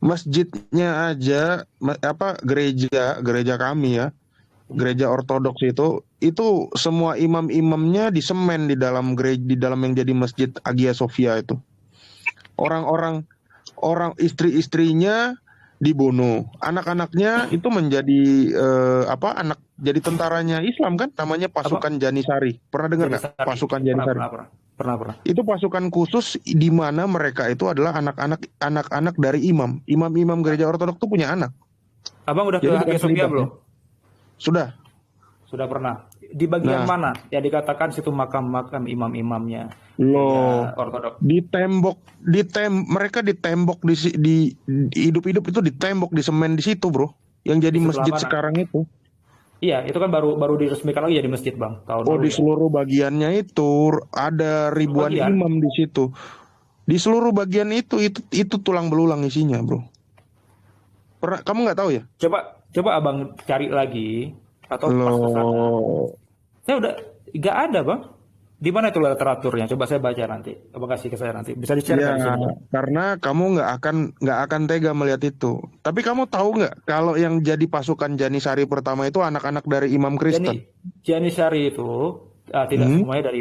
Masjidnya aja, gereja kami ya, gereja Ortodoks itu semua imam-imamnya disemen di dalam gereja, di dalam yang jadi Masjid Hagia Sophia itu. Orang-orang orang istri-istrinya dibunuh, anak-anaknya itu menjadi anak jadi tentaranya Islam kan, namanya Apa? pasukan Janisari. Pernah dengar nggak Janisari. pasukan Pernah, Janisari? pernah, pernah. Pernah, pernah. Itu pasukan khusus di mana mereka itu adalah anak-anak dari imam-imam gereja Ortodoks itu punya anak. Abang udah ke Jadi bukan Hagia Sophia terlibat ya. belum? Sudah. Sudah pernah. Di bagian Nah, mana yang dikatakan situ makam-makam imam-imamnya loh, gereja Ortodok? mereka ditembok di hidup-hidup itu ditembok di semen di situ, Bro. Yang jadi Di sebelah masjid mana? sekarang itu. Iya, itu kan baru baru diresmikan lagi jadi masjid, Bang, tahun Oh, lalu di ya. seluruh bagiannya itu ada Seluruh ribuan bagian. imam di situ. Di seluruh bagian itu tulang belulang isinya, Bro. Pernah kamu nggak tahu ya? Coba coba Abang cari lagi atau pas ke sana. Loh, Saya udah nggak ada, Bang. Di mana itu literaturnya? Coba saya baca nanti. Abang kasih ke saya nanti. Bisa di-share ya, nggak di sini? karena kamu nggak akan tega melihat itu. Tapi kamu tahu nggak kalau yang jadi pasukan Janisari pertama itu anak-anak dari imam Jani Kristen? Janisari itu tidak Hmm? semuanya dari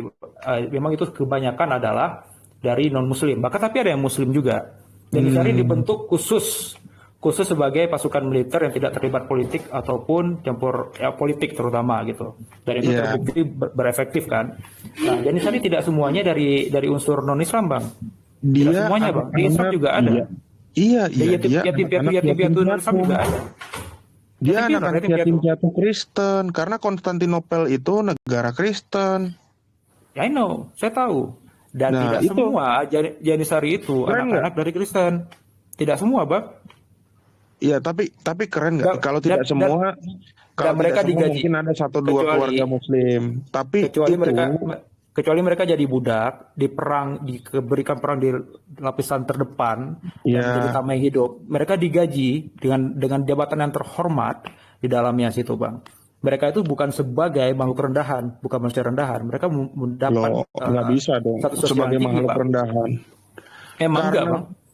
memang itu kebanyakan adalah dari non muslim. Bahkan tapi ada yang muslim juga. Janisari Hmm. dibentuk khusus khusus sebagai pasukan militer yang tidak terlibat politik ataupun campur ya, politik terutama gitu. Dan itu Ya, terbukti berefektif kan. Nah, Janisari tidak semuanya dari unsur non Islam, Bang. Tidak dia semuanya, Bang. Di Islam anak-anak, juga ada. iya, iya, Di iya, yatim dia yatim piatu anak-anak yatim yatim piatu non Islam piatu. juga ada. Dia Yatim piatu, anak-anak yatim yatim piatu. piatu Kristen karena Konstantinopel itu negara Kristen. Ya, I know, saya tahu. Dan Nah, tidak itu semua Janisari itu keren nggak? anak-anak dari Kristen. Tidak semua, Bang. Iya, tapi keren nggak? Dan Kalau dan tidak dan, semua, dan kalau tidak mereka semua digaji. mungkin ada satu dua keluarga Kecuali Muslim. Tapi kecuali itu, mereka kecuali mereka jadi budak, diberikan perang di lapisan terdepan dan menjadi ya, tameng hidup. Mereka digaji dengan jabatan yang terhormat di dalamnya situ, Bang. Mereka itu bukan sebagai makhluk rendahan, bukan manusia rendahan. Mereka mendapat loh, nggak bisa dong status sosial sebagai yang tinggi, makhluk Pak. rendahan. Emang enggak,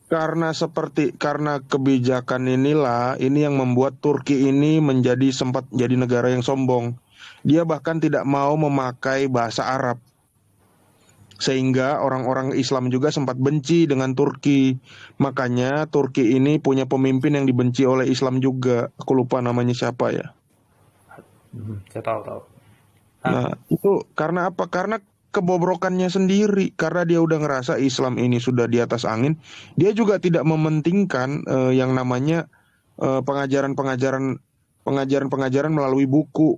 Karena Bang? karena kebijakan inilah ini yang membuat Turki ini menjadi sempat jadi negara yang sombong. Dia bahkan tidak mau memakai bahasa Arab. Sehingga orang-orang Islam juga sempat benci dengan Turki. Makanya Turki ini punya pemimpin yang dibenci oleh Islam juga. Aku lupa namanya siapa ya. Saya tahu. Nah, Nah, itu karena apa? Karena kebobrokannya sendiri. Karena dia udah ngerasa Islam ini sudah di atas angin. Dia juga tidak mementingkan yang namanya pengajaran-pengajaran melalui buku.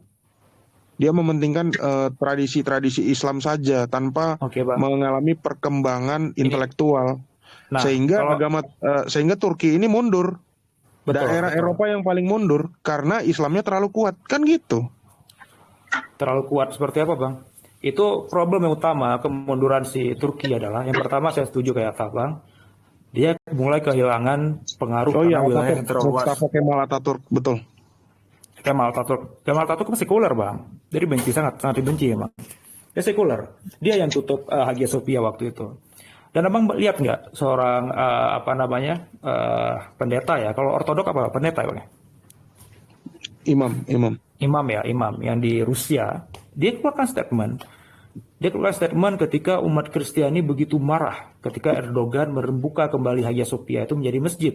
Dia mementingkan tradisi-tradisi Islam saja tanpa oke, Bang. mengalami perkembangan Ini, intelektual. nah, Sehingga kalau sehingga Turki ini mundur. betul, Daerah betul. Eropa yang paling mundur karena Islamnya terlalu kuat. Kan gitu. Terlalu kuat seperti apa, Bang? Itu problem yang utama kemunduran si Turki adalah yang pertama saya setuju kayak Bang. Dia mulai kehilangan pengaruh Oh iya, karena wilayah Ataturk, yang terluas. Mustafa Kemal Ataturk, betul. Kemal Atatürk kan sekuler, Bang. Jadi benci, sangat sangat dibenci emang. Dia sekuler. Dia yang tutup Hagia Sophia waktu itu. Dan abang lihat nggak seorang pendeta ya? Kalau ortodok apa pendeta ya, Bang? Imam, imam. Imam yang di Rusia. Dia keluarkan statement. Dia keluarkan statement ketika umat Kristiani begitu marah ketika Erdogan membuka kembali Hagia Sophia itu menjadi masjid.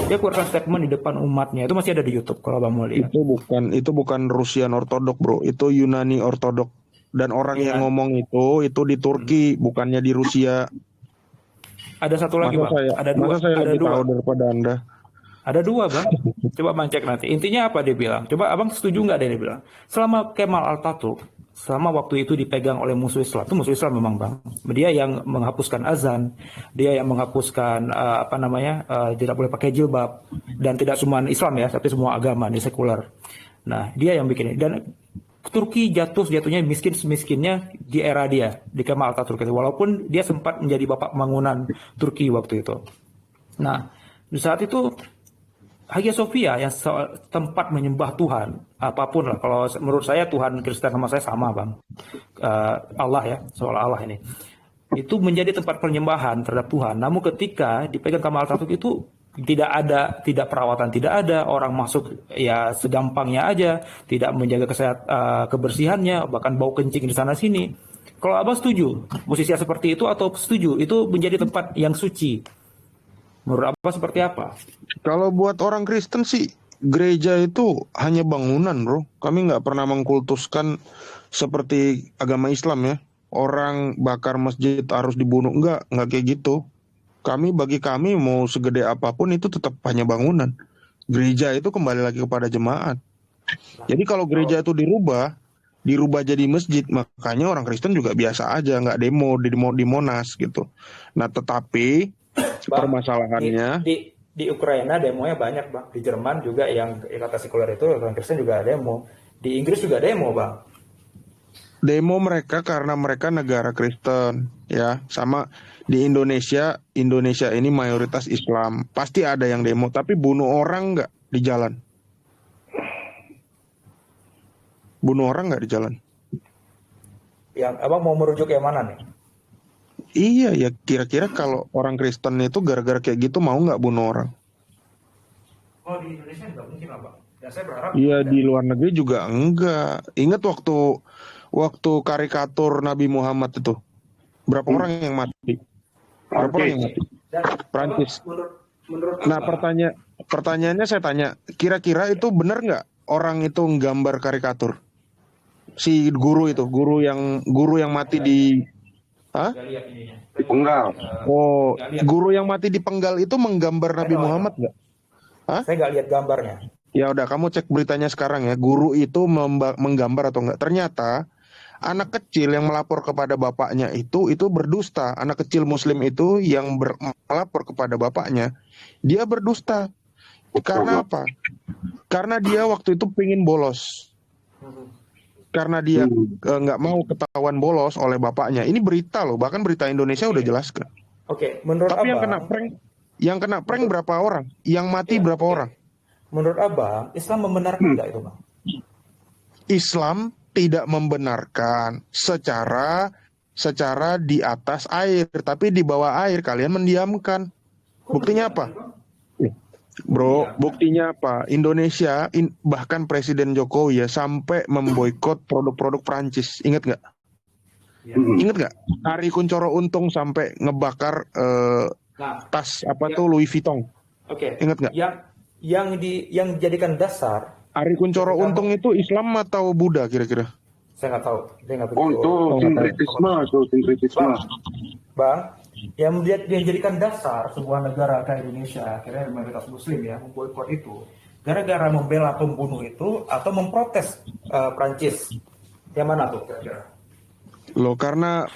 Dia keluarkan statement di depan umatnya. Itu masih ada di YouTube kalau abang mau lihat. Itu bukan Rusian Ortodok, Bro. Itu Yunani Ortodok. Dan orang yang Iya. ngomong itu di Turki, bukannya di Rusia. Ada satu lagi, Masa Bang. saya masa saya Ada lebih dua. tahu daripada Anda? Ada dua, Bang. Coba abang cek nanti. Intinya apa dia bilang? Coba abang setuju nggak dia bilang? Selama Kemal Atatürk, selama waktu itu dipegang oleh musuh Islam, itu musuh Islam memang, Bang. Dia yang menghapuskan azan, dia yang menghapuskan tidak boleh pakai jilbab, dan tidak semua Islam ya, tapi semua agama di sekuler. Nah, dia yang bikin ini. Dan Turki jatuhnya miskin semiskinnya di era dia, di Kemal Atatürk itu. Walaupun dia sempat menjadi bapak pembangunan Turki waktu itu. Nah, di saat itu Hagia Sophia yang tempat menyembah Tuhan apapun lah. Kalau menurut saya Tuhan Kristen sama saya sama, Bang. Allah ya, soal Allah ini. itu menjadi tempat penyembahan terhadap Tuhan. Namun ketika dipegang Kamal Atatürk itu tidak perawatan, tidak ada orang masuk ya segampangnya aja, tidak menjaga kebersihannya, bahkan bau kencing di sana sini. Kalau Abang setuju posisi seperti itu atau setuju itu menjadi tempat yang suci? Menurut Abang seperti apa? Kalau buat orang Kristen sih, gereja itu hanya bangunan, bro. Kami nggak pernah mengkultuskan seperti agama Islam ya. Orang bakar masjid harus dibunuh, nggak kayak gitu. Bagi kami mau segede apapun itu tetap hanya bangunan. Gereja itu kembali lagi kepada jemaat. Jadi kalau gereja itu dirubah jadi masjid, makanya orang Kristen juga biasa aja, nggak demo di Monas gitu. Nah, tetapi permasalahannya di Ukraina demonya banyak, Bang. Di Jerman juga yang kata sekuler itu orang Kristen juga demo. Di Inggris juga demo, Bang. Demo mereka karena mereka negara Kristen, ya. Sama di Indonesia ini mayoritas Islam. Pasti ada yang demo, tapi bunuh orang nggak di jalan? Bunuh orang nggak di jalan? Yang Abang mau merujuk yang mana nih? Iya, ya kira-kira kalau orang Kristen itu gara-gara kayak gitu mau nggak bunuh orang? Oh, di Indonesia nggak mungkin, Abang. Dan saya berharap Iya, di luar negeri juga enggak. Ingat waktu karikatur Nabi Muhammad itu, berapa orang yang mati? Berapa orang yang mati? Prancis. Nah, pertanyaannya saya tanya, kira-kira itu benar nggak orang itu nggambar karikatur? Si guru yang mati di Penggal. Oh, guru yang mati di penggal itu menggambar Nabi Muhammad nggak? Saya nggak lihat gambarnya. Ya udah, kamu cek beritanya sekarang ya. Guru itu menggambar atau enggak? Ternyata anak kecil yang melapor kepada bapaknya itu berdusta. Anak kecil Muslim itu yang melapor kepada bapaknya, dia berdusta. Karena apa? Karena dia waktu itu pengen bolos. Karena dia nggak mau ketahuan bolos oleh bapaknya. Ini berita loh, bahkan berita Indonesia udah jelaskan. Oke, menurut Tapi Abang, yang kena prank berapa orang? Yang mati berapa orang? menurut Abang, Islam membenarkan nggak itu, Bang? Islam tidak membenarkan secara di atas air, tapi di bawah air kalian mendiamkan. Buktinya apa? Bro, buktinya apa? Indonesia, bahkan Presiden Jokowi ya sampai memboikot produk-produk Prancis. Ingat nggak? Ingat nggak? Ari Kuncoro Untung sampai ngebakar tas Louis Vuitton. Oke. Ingat nggak? Yang dijadikan dasar. Ari Kuncoro Untung itu Islam atau Buddha kira-kira? Saya nggak tahu. Oh, itu sinkretisme. Bang, yang dijadikan dasar sebuah negara kayak Indonesia, akhirnya mayoritas Muslim ya, memboikot itu, gara-gara membela pembunuh itu atau memprotes Prancis. Yang mana tuh kira-kira? Loh, karena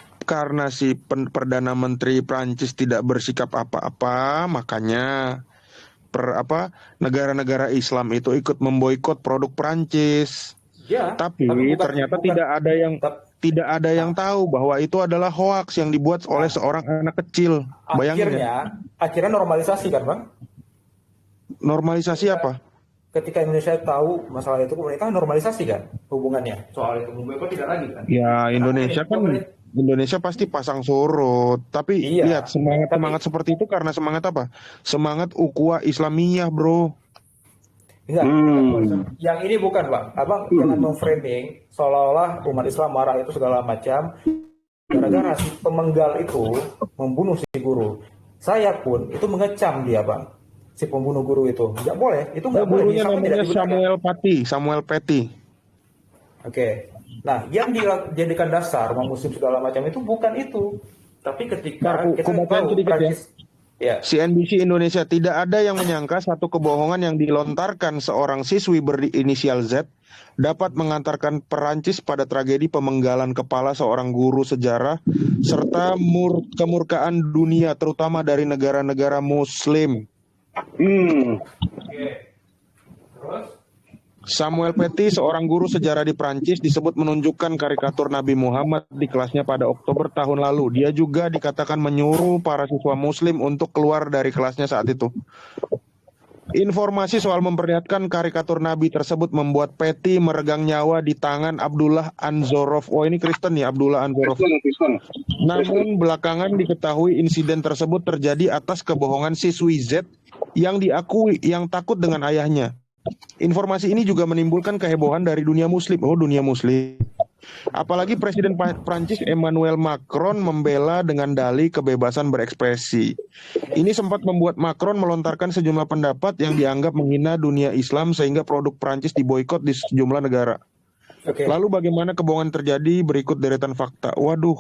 si Perdana Menteri Prancis tidak bersikap apa-apa, makanya negara-negara Islam itu ikut memboikot produk Prancis. Ya, tapi ternyata tidak ada yang tahu bahwa itu adalah hoaks yang dibuat oleh seorang anak kecil. Bayangin akhirnya normalisasi kan, Bang? Normalisasi apa? Ketika Indonesia tahu masalah itu, mereka normalisasi kan hubungannya. Soal itu memboikot tidak lagi kan? Ya, Indonesia pasti pasang surut. Tapi lihat semangat seperti itu karena semangat apa? Semangat ukhuwah Islamiyah, bro. Enggak, yang ini bukan, Bang. Abang jangan memframing seolah-olah umat Islam marah itu segala macam gara-gara si pemenggal itu membunuh si guru. Saya pun itu mengecam dia, Bang. Si pembunuh guru itu. Nggak boleh, itu nggak boleh. Gurunya namanya Samuel Paty. Oke. Nah, yang dijadikan dasar umat Muslim segala macam itu bukan itu. Tapi ketika kita tahu Prancis, ya. CNBC Indonesia, tidak ada yang menyangka satu kebohongan yang dilontarkan seorang siswi berinisial Z dapat mengantarkan Perancis pada tragedi pemenggalan kepala seorang guru sejarah serta kemurkaan dunia terutama dari negara-negara Muslim. Samuel Paty, seorang guru sejarah di Prancis, disebut menunjukkan karikatur Nabi Muhammad di kelasnya pada Oktober tahun lalu. Dia juga dikatakan menyuruh para siswa Muslim untuk keluar dari kelasnya saat itu. Informasi soal memperlihatkan karikatur Nabi tersebut membuat Peti meregang nyawa di tangan Abdullah Anzorov. Oh, ini Kristen ya, Abdullah Anzorov. Kristen. Namun belakangan diketahui insiden tersebut terjadi atas kebohongan siswi Z yang diakui yang takut dengan ayahnya. Informasi ini juga menimbulkan kehebohan dari dunia muslim. Oh, dunia muslim. Apalagi Presiden Prancis Emmanuel Macron membela dengan dalih kebebasan berekspresi. Ini sempat membuat Macron melontarkan sejumlah pendapat yang dianggap menghina dunia Islam sehingga produk Prancis diboikot di sejumlah negara. Oke. Lalu bagaimana kebohongan terjadi? Berikut deretan fakta. Waduh.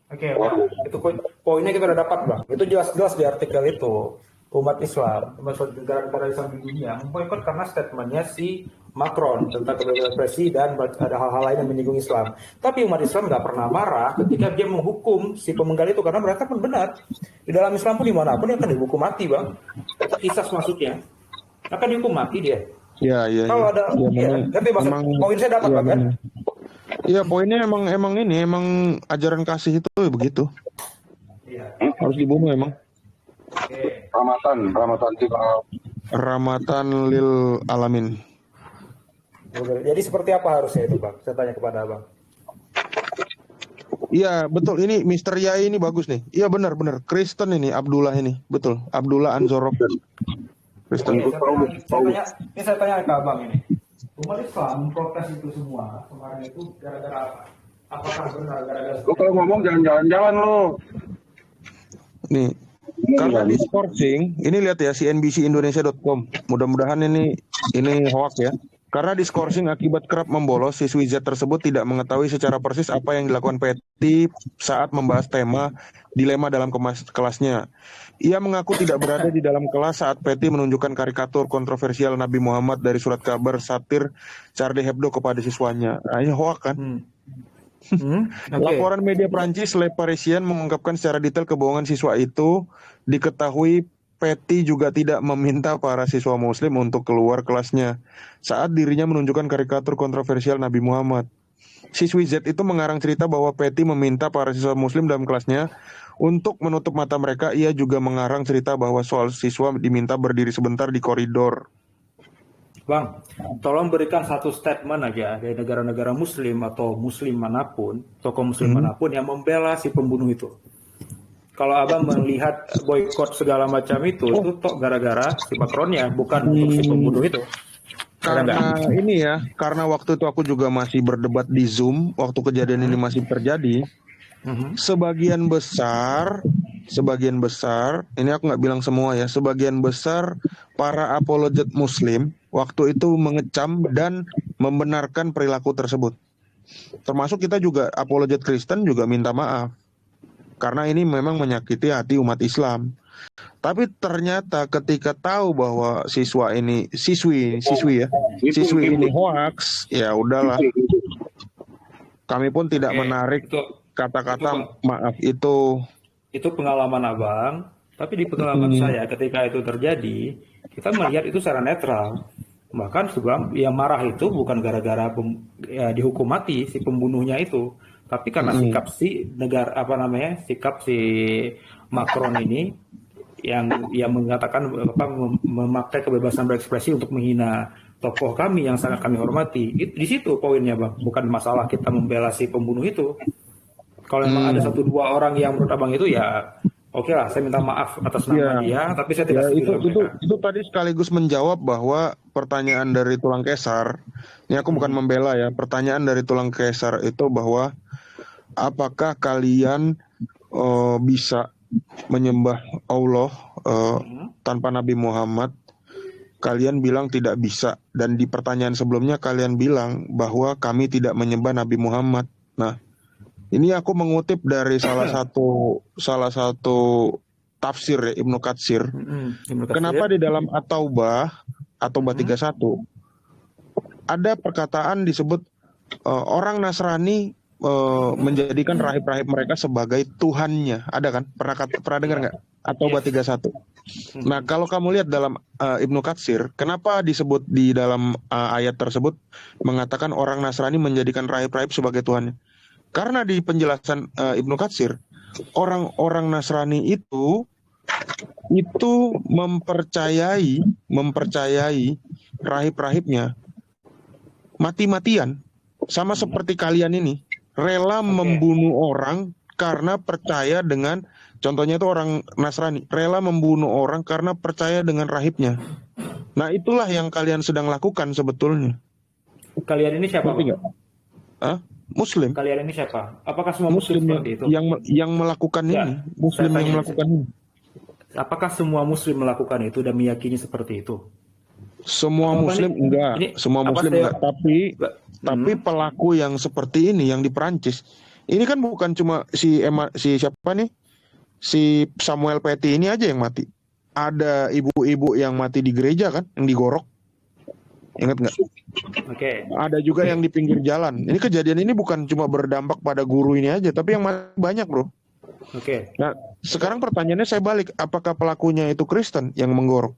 Oke, Bang. Itu poinnya kita udah dapat, Bang. Itu jelas-jelas di artikel itu. Umat Islam, negara-negara Islam di dunia memboikot karena statementnya si Macron tentang kebebasan ekspresi dan ada hal-hal lain yang menyinggung Islam. Tapi umat Islam nggak pernah marah ketika dia menghukum si pemenggal itu karena mereka pun benar. Di dalam Islam pun dimanapun dia akan dihukum mati, Bang. Kisah maksudnya akan dihukum mati dia. Ya. Kalau ada, tapi poin saya dapat, Bang, kan? Iya, poinnya emang ajaran kasih itu begitu. Iya. Harus dibunuh emang. Oke. Rahmatan lil alamin. Jadi seperti apa harusnya itu, Bang? Saya tanya kepada Abang. Iya, betul. Ini Mister Yai ini bagus nih. Iya, benar. Kristen ini, Abdullah ini. Betul. Abdullah Anzorov. Kristen. Saya tanya ke Abang ini. Umat Islam protes itu semua kemarin itu gara-gara apa? Apakah benar gara-gara? Lo kalau ngomong jangan jalan-jalan lo. Nih, karena di Skorsing, ini lihat ya cnbcindonesia.com. Mudah-mudahan ini hoax ya. Karena di Skorsing akibat kerap membolos, siswi Z tersebut tidak mengetahui secara persis apa yang dilakukan Peti saat membahas tema dilema dalam kelasnya. Ia mengaku tidak berada di dalam kelas saat Peti menunjukkan karikatur kontroversial Nabi Muhammad dari surat kabar satir Charlie Hebdo kepada siswanya. Nah, ini hoax kan? Okay. Laporan media Prancis Le Parisien mengungkapkan secara detail kebohongan siswa itu. Diketahui Peti juga tidak meminta para siswa muslim untuk keluar kelasnya saat dirinya menunjukkan karikatur kontroversial Nabi Muhammad. Siswi Z itu mengarang cerita bahwa Peti meminta para siswa muslim dalam kelasnya untuk menutup mata mereka. Ia juga mengarang cerita bahwa soal siswa diminta berdiri sebentar di koridor. Bang, tolong berikan satu statement aja dari negara-negara muslim atau muslim manapun, tokoh muslim manapun yang membela si pembunuh itu. Kalau Abang melihat boykot segala macam itu tok gara-gara si Macronnya, bukan untuk si pembunuh itu. Karena ini ya, karena waktu itu aku juga masih berdebat di Zoom, waktu kejadian ini masih terjadi. Sebagian besar, ini aku nggak bilang semua ya, sebagian besar para apologet Muslim waktu itu mengecam dan membenarkan perilaku tersebut. Termasuk kita juga apologet Kristen juga minta maaf. Karena ini memang menyakiti hati umat Islam. Tapi ternyata ketika tahu bahwa siswi ini hoax, ya udahlah. Kami pun tidak menarik kata-kata maaf itu. Itu pengalaman Abang, tapi di pengalaman saya ketika itu terjadi, kita melihat itu secara netral. Bahkan sebelum yang marah itu bukan gara-gara dihukum mati si pembunuhnya itu. Tapi karena sikap sikap si Macron ini yang mengatakan memakai kebebasan berekspresi untuk menghina tokoh kami yang sangat kami hormati. Di situ poinnya, Bang. Bukan masalah kita membela si pembunuh itu. Kalau memang ada 1-2 orang yang menurut Abang itu ya oke lah, saya minta maaf atas nama dia, tapi saya tidak setuju. Itu tadi sekaligus menjawab bahwa pertanyaan dari tulang kesar, ini aku bukan membela ya, pertanyaan dari tulang kesar itu bahwa apakah kalian bisa menyembah Allah tanpa Nabi Muhammad? Kalian bilang tidak bisa, dan di pertanyaan sebelumnya kalian bilang bahwa kami tidak menyembah Nabi Muhammad. Nah, ini aku mengutip dari salah satu tafsir ya, Ibnu Katsir. Kenapa di dalam At-Taubah 31 ada perkataan disebut orang Nasrani menjadikan rahib-rahib mereka sebagai Tuhannya. Ada kan? Pernah dengar nggak? At-Taubah 31. Nah, kalau kamu lihat dalam Ibnu Katsir, kenapa disebut di dalam ayat tersebut mengatakan orang Nasrani menjadikan rahib-rahib sebagai Tuhannya? Karena di penjelasan Ibnu Katsir, orang-orang Nasrani itu mempercayai mempercayai rahib-rahibnya mati-matian, sama seperti kalian ini rela membunuh orang karena percaya dengan, contohnya itu orang Nasrani rela membunuh orang karena percaya dengan rahibnya. Nah itulah yang kalian sedang lakukan sebetulnya. Kalian ini siapa, Ngerti Bang? nggak? Muslim. Kalian ini siapa? Apakah semua muslim Muslim seperti itu? yang melakukan Ya, ini, Muslim saya yang tanya, melakukan ini. apakah semua muslim melakukan itu dan meyakini seperti itu? Semua Apa Muslim nih? enggak, Ini semua apa Muslim saya- enggak, tapi pelaku yang seperti ini yang di Perancis, ini kan bukan cuma si siapa nih, si Samuel Paty ini aja yang mati. Ada ibu-ibu yang mati di gereja kan, yang digorok. Ingat nggak? Oke. Ada juga yang di pinggir jalan. Ini kejadian ini bukan cuma berdampak pada guru ini aja, tapi yang mati banyak, bro. Oke. Nah, sekarang pertanyaannya saya balik, apakah pelakunya itu Kristen yang menggorok?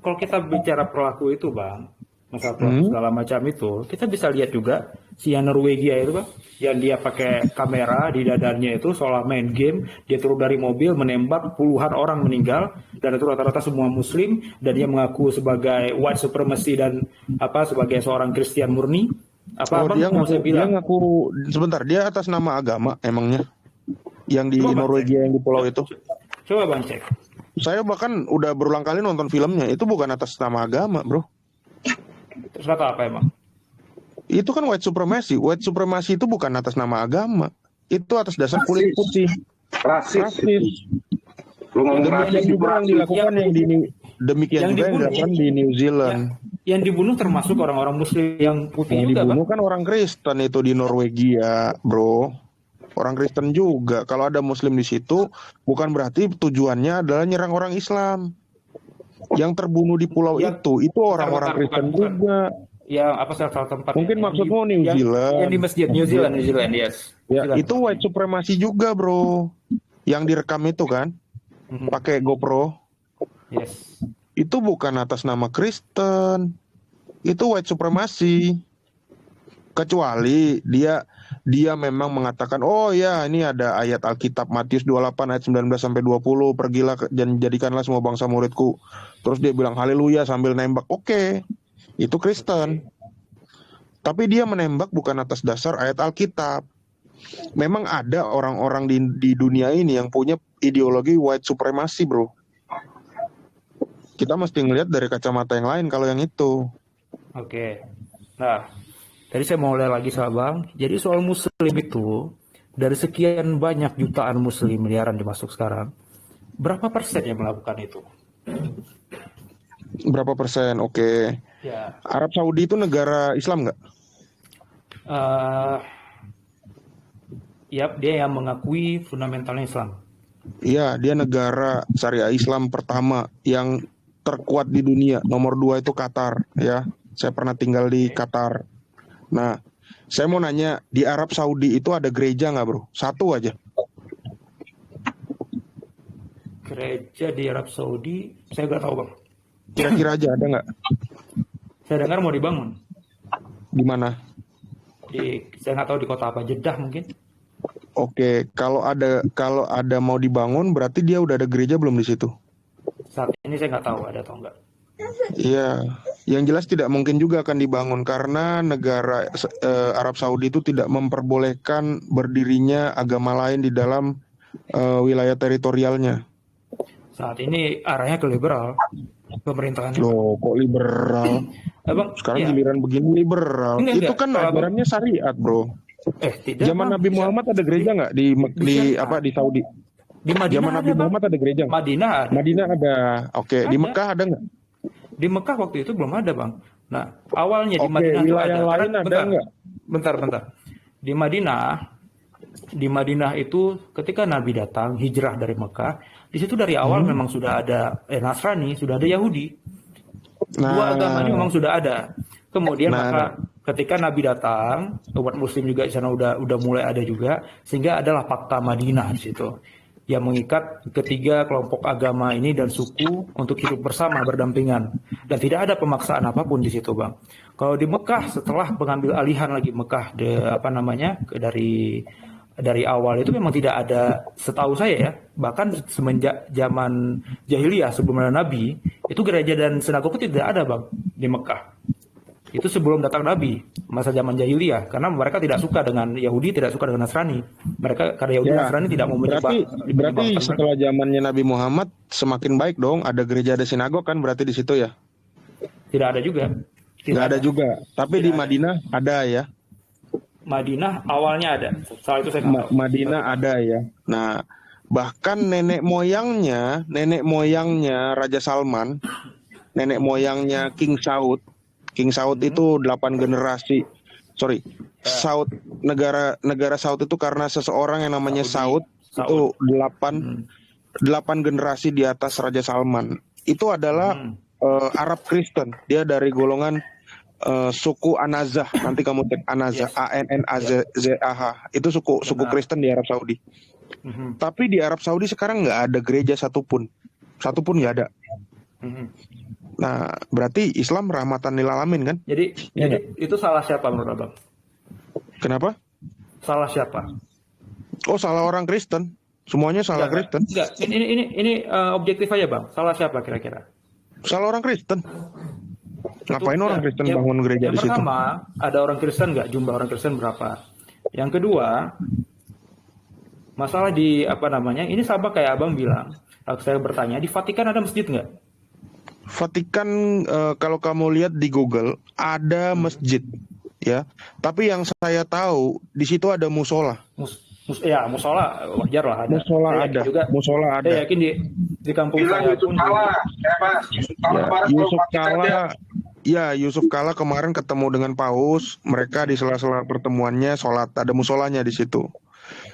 Kalau kita bicara pelaku itu, Bang, masalah pelaku segala macam itu, kita bisa lihat juga si yang Norwegia itu, Bang, yang dia pakai kamera di dadanya itu seolah main game, dia turun dari mobil menembak, puluhan orang meninggal, dan itu rata-rata semua muslim, dan dia mengaku sebagai white supremacy dan sebagai seorang Kristen murni. Abang Dia mau ngaku, saya bilang? sebentar, dia atas nama agama emangnya? Yang di Coba, Bang, Norwegia yang di pulau itu? Coba Bang cek. Saya bahkan udah berulang kali nonton filmnya, itu bukan atas nama agama, bro. Terus kata apa emang? Itu kan white supremacy. White supremacy itu bukan atas nama agama. Itu atas dasar kulit Rasis. putih. Rasis. Rasis. Lu ngomong rasis Demikian itu juga yang rasis. dilakukan demikian yang juga yang dibunuh. dilakukan di New Zealand. Yang dibunuh termasuk orang-orang muslim yang putih Yang juga, Bang. dibunuh kan orang Kristen itu di Norwegia, bro. Orang Kristen juga. Kalau ada Muslim di situ, bukan berarti tujuannya adalah nyerang orang Islam. Yang terbunuh di pulau itu orang-orang Kristen bukan. juga. Yang salah tempat? Mungkin maksudmu New Zealand. Yang di masjid New Zealand, yes. Ya, Silakan. itu white supremacy juga, bro. Yang direkam itu kan, pakai GoPro. Yes. Itu bukan atas nama Kristen. Itu white supremacy. Kecuali dia memang mengatakan, oh ya ini ada ayat Alkitab Matius 28 ayat 19 sampai 20, pergilah dan jadikanlah semua bangsa muridku. Terus dia bilang haleluya sambil nembak. Oke. Itu Kristen. Tapi dia menembak bukan atas dasar ayat Alkitab. Memang ada orang-orang di dunia ini yang punya ideologi white supremacy, bro. Kita mesti ngelihat dari kacamata yang lain kalau yang itu. Oke. Nah, tadi saya mau mulai lagi sama Bang. Jadi soal muslim itu, dari sekian banyak jutaan muslim miliaran dimasuk sekarang, berapa persen yang melakukan itu? Berapa persen? Oke. Ya. Arab Saudi itu negara Islam nggak? Ya, dia yang mengakui fundamentalnya Islam. Iya, dia negara syariah Islam pertama yang terkuat di dunia. Nomor 2 itu Qatar, ya. Saya pernah tinggal di Qatar. Nah, saya mau nanya, di Arab Saudi itu ada gereja nggak, bro? Satu aja. Gereja di Arab Saudi, saya nggak tahu Bang. Kira-kira aja ada nggak? Saya dengar mau dibangun. Di mana? Saya nggak tahu di kota apa, Jeddah mungkin. Oke, kalau ada mau dibangun, berarti dia udah ada gereja belum di situ? Saat ini saya nggak tahu ada atau enggak. Iya, yang jelas tidak mungkin juga akan dibangun karena negara Arab Saudi itu tidak memperbolehkan berdirinya agama lain di dalam wilayah teritorialnya. Saat ini arahnya ke liberal pemerintahannya. Loh, kok liberal? Bang, Sekarang ya. giliran begini liberal. Enggak, Itu kan Kalau ajarannya syariat, bro. Tidak. Zaman Bang. Nabi Muhammad ada gereja nggak di Saudi? Di Madinah Zaman ada, Nabi Bang. Muhammad ada gereja nggak? Madinah ada. Madinah ada. Oke, di Ada. Mekah ada nggak? Di Mekah waktu itu belum ada, Bang. Nah, awalnya di Oke, Madinah itu wilayah ada. lain ada nggak? Bentar. Di Madinah itu ketika Nabi datang hijrah dari Mekah, di situ dari awal memang sudah ada Nasrani, sudah ada Yahudi. Dua agama ini memang sudah ada. Kemudian maka ketika Nabi datang, umat Muslim juga di sana udah mulai ada juga, sehingga adalah Pakta Madinah di situ yang mengikat ketiga kelompok agama ini dan suku untuk hidup bersama berdampingan dan tidak ada pemaksaan apapun di situ, Bang. Kalau di Mekah setelah pengambil alihan lagi Mekah dari dari awal itu memang tidak ada, setahu saya ya, bahkan semenjak zaman jahiliyah sebelum ada Nabi, itu gereja dan sinagog itu tidak ada Bang di Mekah. Itu sebelum datang Nabi, masa zaman jahiliyah, karena mereka tidak suka dengan Yahudi, tidak suka dengan Nasrani. Mereka karena Yahudi dan Ya, Nasrani tidak mau menyembah. berarti setelah zamannya Nabi Muhammad semakin baik dong. Ada gereja, ada sinagog kan berarti di situ ya? Tidak ada juga. Tidak Nggak ada juga. Tapi di Madinah ada ya. Madinah awalnya ada. Soal itu saya nggak tahu. Madinah ada ya. Nah, bahkan nenek moyangnya Raja Salman, nenek moyangnya King Saud. King Saud itu 8 generasi. Sorry. Saud, negara Saud itu karena seseorang yang namanya Saud itu 8 generasi di atas Raja Salman. Itu adalah Arab Kristen. Dia dari golongan suku Anazah. Nanti kamu cek Anazah, Annazah. Itu suku Kristen di Arab Saudi. Tapi di Arab Saudi sekarang nggak ada gereja satupun nggak ada. Nah, berarti Islam rahmatan lil alamin kan? Jadi itu salah siapa menurut Abang? Kenapa? Salah siapa? Oh, salah orang Kristen. Semuanya salah Kristen. Enggak. Ini objektif aja Bang. Salah siapa kira-kira? Salah orang Kristen. Ngapain orang Kristen bangun gereja di situ? Yang pertama, ada orang Kristen nggak? Jumlah orang Kristen berapa? Yang kedua, masalah di ini sama kayak Abang bilang. Saya bertanya, di Vatikan ada masjid nggak? Vatikan kalau kamu lihat di Google ada masjid ya. Tapi yang saya tahu di situ ada musola. Musola wajar lah ada. Musola ada. Musola ada. Saya yakin di kampung saya pun Yusuf Kala kemarin ketemu dengan Paus, mereka di sela-sela pertemuannya sholat, ada musolanya di situ.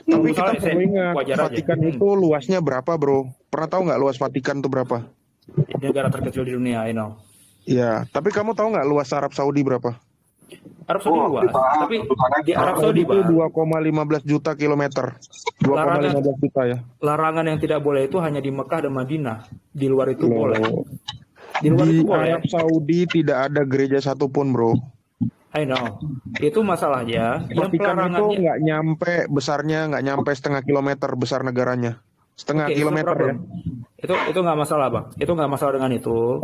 Tapi kita perlu ingat, Vatikan itu luasnya berapa, bro? Pernah tahu nggak luas Vatikan itu berapa? Negara terkecil di dunia, I know. Ya, tapi kamu tahu nggak luas Arab Saudi berapa? Arab Saudi luas, tapi di Arab Saudi itu 2,15 juta kilometer. 2,15 juta ya. Larangan yang tidak boleh itu hanya di Mekah dan Madinah. Di luar itu boleh. Di Arab Saudi tidak ada gereja satupun, bro. I know. Itu masalahnya. Vatikan itu nggak nyampe besarnya, nggak nyampe setengah kilometer besar negaranya. Setengah kilometer ya. Itu nggak masalah Bang. Itu nggak masalah dengan itu.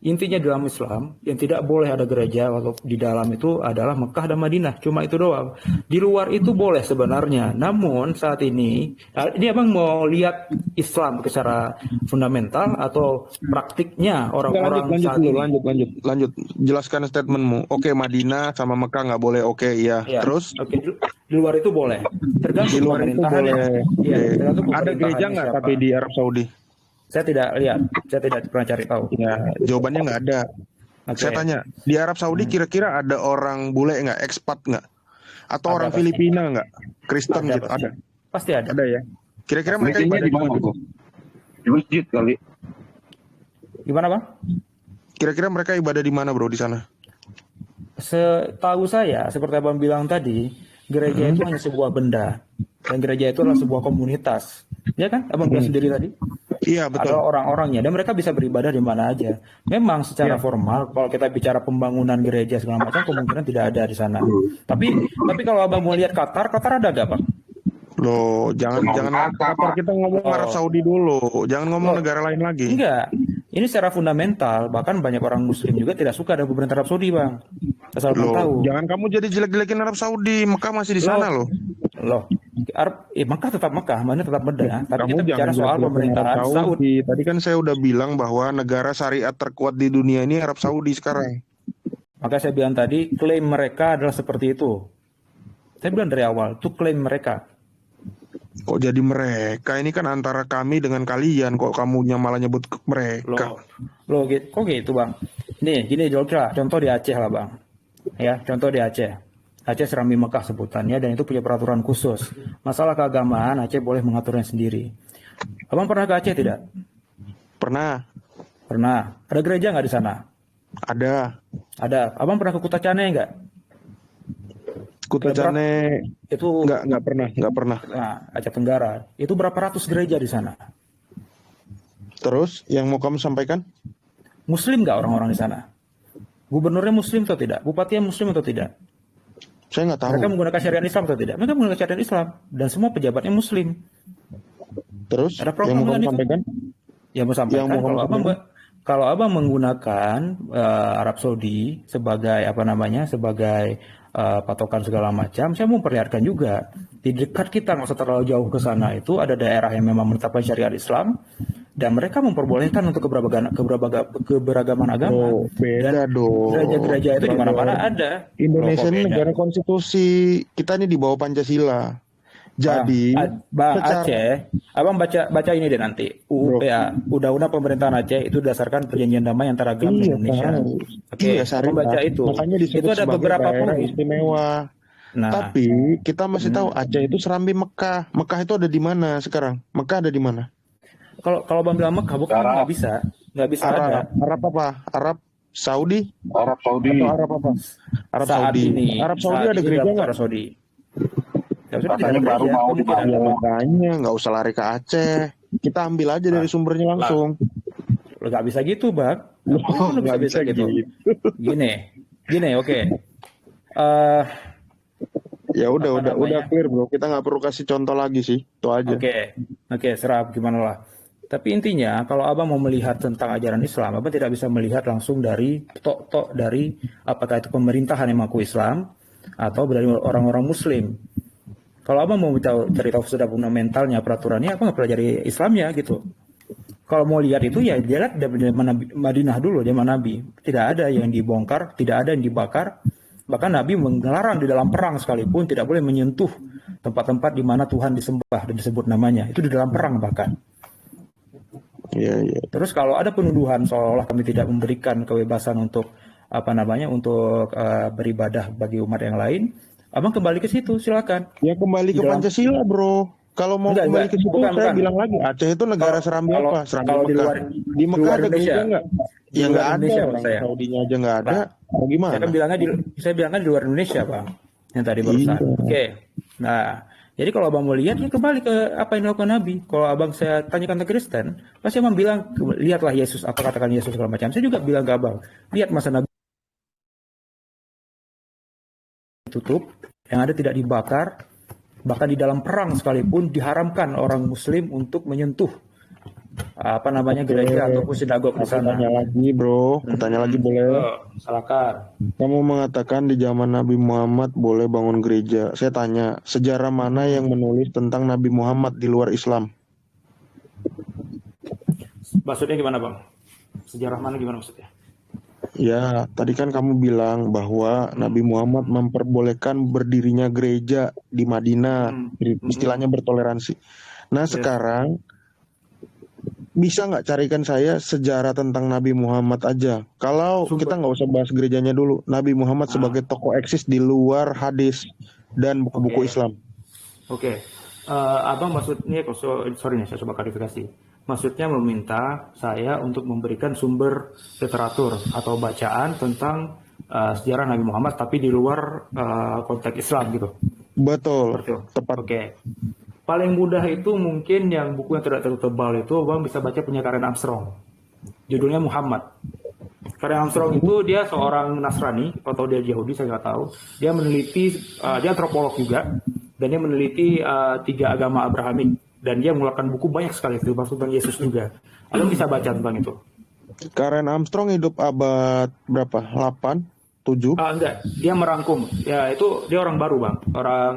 Intinya dalam Islam yang tidak boleh ada gereja atau di dalam itu adalah Mekah dan Madinah. Cuma itu doang. Di luar itu boleh sebenarnya. Namun saat ini Abang mau lihat Islam secara fundamental atau praktiknya orang-orang saat ini. Lanjut. Jelaskan statementmu. Oke, Madinah sama Mekah nggak boleh. Oke, iya. Terus? Oke, di luar itu boleh. Tergantung di luar itu boleh. Ya, ada gereja nggak tapi di Arab Saudi? Saya tidak lihat, saya tidak pernah cari tahu. Ya, jawabannya nggak ada. Saya tanya, di Arab Saudi kira-kira ada orang bule nggak, ekspat nggak? Atau ada, orang pasti. Filipina nggak? Kristen gitu, pasti. Ada? Pasti ada. Ada ya? Kira-kira mereka ibadah di mana? Di masjid kali. Gimana Bang? Kira-kira mereka ibadah di mana bro, di sana? Setahu saya, seperti Abang bilang tadi, gereja itu hanya sebuah benda. Dan gereja itu adalah sebuah komunitas. Ya kan? Abang bilang sendiri tadi. Iya betul. Ada orang-orangnya dan mereka bisa beribadah di mana aja. Memang secara formal kalau kita bicara pembangunan gereja segala macam kemungkinan tidak ada di sana. Tapi kalau Abang mau lihat Qatar ada gak Pak? Loh, jangan Qatar, kita ngomong Arab Saudi dulu. Jangan ngomong negara lain lagi. Enggak. Ini secara fundamental, bahkan banyak orang muslim juga tidak suka ada pemerintah Arab Saudi, Bang. Asal tahu. Jangan kamu jadi jelek-jelekin Arab Saudi, Mekah masih di sana loh. Mekah tetap Mekah, mana tetap Medina. Tapi kamu kita bicara soal pemerintahan Saudi. Tadi kan saya udah bilang bahwa negara syariat terkuat di dunia ini Arab Saudi sekarang. Maka saya bilang tadi, klaim mereka adalah seperti itu. Saya bilang dari awal, itu klaim mereka. Kok jadi mereka? Ini kan antara kami dengan kalian. Kok kamunya malah nyebut mereka? Kok gitu Bang? Nih, gini contoh di Aceh lah Bang. Ya, contoh di Aceh. Aceh Serambi Mekah sebutannya dan itu punya peraturan khusus. Masalah keagamaan Aceh boleh mengaturnya sendiri. Abang pernah ke Aceh tidak? Pernah. Ada gereja nggak di sana? Ada. Abang pernah ke Kuta Cane nggak? Kuta Cane itu nggak pernah. Nah, Aceh Tenggara itu berapa ratus gereja di sana? Terus yang mau kamu sampaikan? Muslim nggak orang-orang di sana? Gubernurnya Muslim atau tidak? Bupatinya Muslim atau tidak? Saya nggak tahu. Mereka menggunakan syariat Islam atau tidak? Mereka menggunakan syariat Islam dan semua pejabatnya Muslim. Terus Ada yang problem mau dengan kamu itu? sampaikan? Yang mau Yang sampaikan mau kamu sampaikan? kalau abang menggunakan Arab Saudi sebagai apa namanya sebagai patokan segala macam, saya mau perlihatkan juga di dekat kita nggak usah terlalu jauh ke sana itu ada daerah yang memang menetapkan syariat Islam dan mereka memperbolehkan untuk keberagaman agama Oh, beda dan dong. gereja-gereja itu di mana-mana Brother. ada. Loh, Indonesia kok ini beda? negara konstitusi. Kita ini di bawah Pancasila. Jadi, Bang secara Aceh, abang baca ini deh nanti. bro, UUPA, Undang-Undang Pemerintahan Aceh itu berdasarkan perjanjian damai antara agama dan iya Indonesia. tahu. Oke, Iya abang baca syariah. itu. Makanya Itu disebut ada sebagai beberapa daerah poin. istimewa. Nah, Tapi kita masih tahu hmm, Aceh itu serambi Mekah. Mekah itu ada di mana sekarang? Mekah ada di mana? kalau abang bilang Mekah, bukan Arab, nggak bisa ada Arab. Arab apa? Arab Saudi Arab Saudi, atau Arab apa? Arab saat Saudi. ini. Arab Saudi Saat ada ini gereja dalam nggak? Arab Saudi. Arab Saudi tidak katanya ada baru gereja, mau kemungkinan. Ya dibangun. makanya nggak usah lari ke Aceh. Kita ambil aja dari Lah, sumbernya lah, langsung. nggak bisa gitu, Bang. Oh, Nggak nggak bisa bisa gitu. gitu. Gini, oke. Eh, Ya udah apa udah namanya? clear bro. Kita nggak perlu kasih contoh lagi sih. Itu aja. Oke, serap gimana lah. Tapi intinya kalau abang mau melihat tentang ajaran Islam, abang tidak bisa melihat langsung dari tok dari apakah itu pemerintahan yang mengaku Islam atau dari orang-orang Muslim. Kalau abang mau cari tahu sudah fundamentalnya peraturannya, abang nggak pelajari Islamnya gitu. Kalau mau lihat itu ya dia lihat dari Madinah dulu zaman Nabi. Tidak ada yang dibongkar, tidak ada yang dibakar. Bahkan Nabi melarang di dalam perang sekalipun tidak boleh menyentuh tempat-tempat di mana Tuhan disembah dan disebut namanya. Itu di dalam perang bahkan. Iya iya. Terus kalau ada penuduhan seolah kami tidak memberikan kebebasan untuk apa namanya untuk beribadah bagi umat yang lain, abang kembali ke situ silakan. Ya kembali Di ke dalam Pancasila bro. Kalau mau kembali ke situ saya bukan. bilang lagi Aceh itu negara Kalau serambi kalau apa? Serambi kalau Mekah. Di di Mekah luar ada Indonesia, gereja nggak? di Ya luar nggak ada. Indonesia Orang saya. Saudinya aja nggak ada. Lah, Mau saya gimana? kan bilangnya di luar Indonesia, Bang. Yang tadi barusan. Iya. Oke. Nah, jadi kalau abang mau lihat, ya kembali ke apa yang dilakukan Nabi. Kalau abang saya tanyakan ke Kristen, pasti abang bilang, lihatlah Yesus, apa katakan Yesus segala macam. Saya juga bilang ke abang, lihat masa Nabi tutup, yang ada tidak dibakar, bahkan di dalam perang sekalipun diharamkan orang Muslim untuk menyentuh apa namanya gereja ataupun sinagog di Aku sana. tanya lagi bro. Aku tanya lagi boleh? Silakan. Kamu mengatakan di zaman Nabi Muhammad boleh bangun gereja. Saya tanya, sejarah mana yang menulis tentang Nabi Muhammad di luar Islam? Maksudnya gimana, Bang? Sejarah mana gimana maksudnya? Ya, tadi kan kamu bilang bahwa Nabi Muhammad memperbolehkan berdirinya gereja di Madinah, istilahnya bertoleransi. Nah, sekarang bisa nggak carikan saya sejarah tentang Nabi Muhammad aja? Kalau kita nggak usah bahas gerejanya dulu, Nabi Muhammad sebagai tokoh eksis di luar hadis dan buku-buku Islam. Oke. Abang maksudnya, sorry nih, saya coba klarifikasi. Maksudnya meminta saya untuk memberikan sumber literatur atau bacaan tentang sejarah Nabi Muhammad, tapi di luar konteks Islam gitu. Betul, tepat. Oke. Paling mudah itu mungkin yang buku yang tidak terlalu tebal itu, abang bisa baca punya Karen Armstrong. Judulnya Muhammad. Karen Armstrong itu dia seorang Nasrani atau dia Yahudi saya nggak tahu. Dia meneliti, dia antropolog juga, dan dia meneliti 3 agama Abrahamik. Dan dia mengeluarkan buku banyak sekali itu tentang Yesus juga. Abang bisa baca tentang itu. Karen Armstrong hidup abad berapa? 8? 7? Enggak, dia merangkum. Ya itu dia orang baru bang, orang.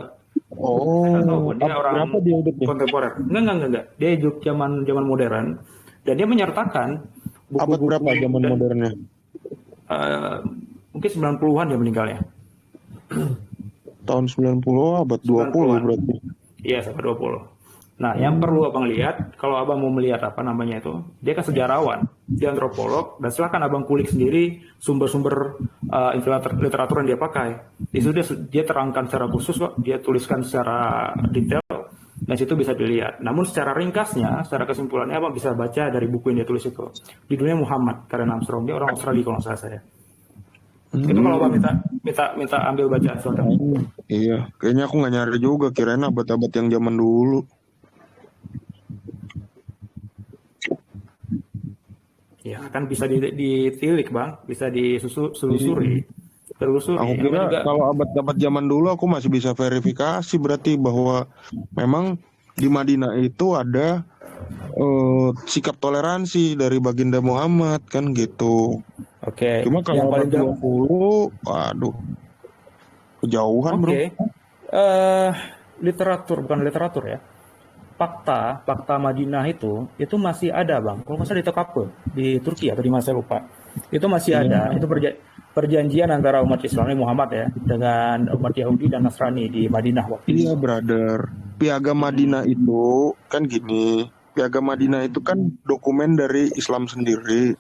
Dia orang berapa dia hidupnya? kontemporer. Enggak. Dia hidup zaman modern dan dia menyertakan buku-buku abad berapa zaman modernnya? Mungkin 90-an dia meninggalnya. Tahun 90 abad 20 berarti. Iya, sampai 20. Nah, yang perlu abang lihat, kalau abang mau melihat apa namanya itu, dia kan sejarawan, dia antropolog, dan silakan abang kulik sendiri sumber-sumber literatur yang dia pakai. Di situ dia terangkan secara khusus kok, dia tuliskan secara detail, dan situ bisa dilihat. Namun secara ringkasnya, secara kesimpulannya abang bisa baca dari buku yang dia tulis itu. Judulnya Muhammad, Karen Armstrong, dia orang Australia kalau nggak salah saya. Itu kalau abang minta ambil bacaan saudara. Iya, kayaknya aku nggak nyari juga, kirain abad-abad yang zaman dulu. Ya kan bisa ditilik bang, bisa ditelusuri. Telusuri. Aku Namanya kira juga kalau abad-abad zaman dulu aku masih bisa verifikasi berarti bahwa memang di Madinah itu ada sikap toleransi dari Baginda Muhammad kan gitu. oke. Cuma Yang kalau abad paling 20, waduh, kejauhan bro. oke. Eh literatur bukan literatur ya. Fakta Madinah itu masih ada bang. Kalau nggak salah di Tokapel di Turki atau di mana saya lupa. Itu masih ada. Itu perjanjian antara umat Islam Muhammad ya dengan umat Yahudi dan Nasrani di Madinah waktu itu. Iya brother, Piagam Madinah itu kan gini, Piagam Madinah itu kan dokumen dari Islam sendiri.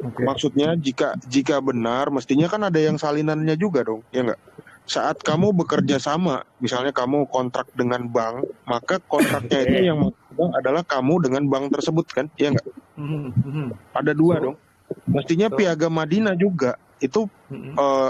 Oke. Maksudnya jika benar, mestinya kan ada yang salinannya juga dong, ya nggak? Saat kamu bekerja sama, misalnya kamu kontrak dengan bank, maka kontraknya itu yang memegang adalah kamu dengan bank tersebut kan, ya nggak? Ada dua dong. Mestinya Piagam Madinah juga itu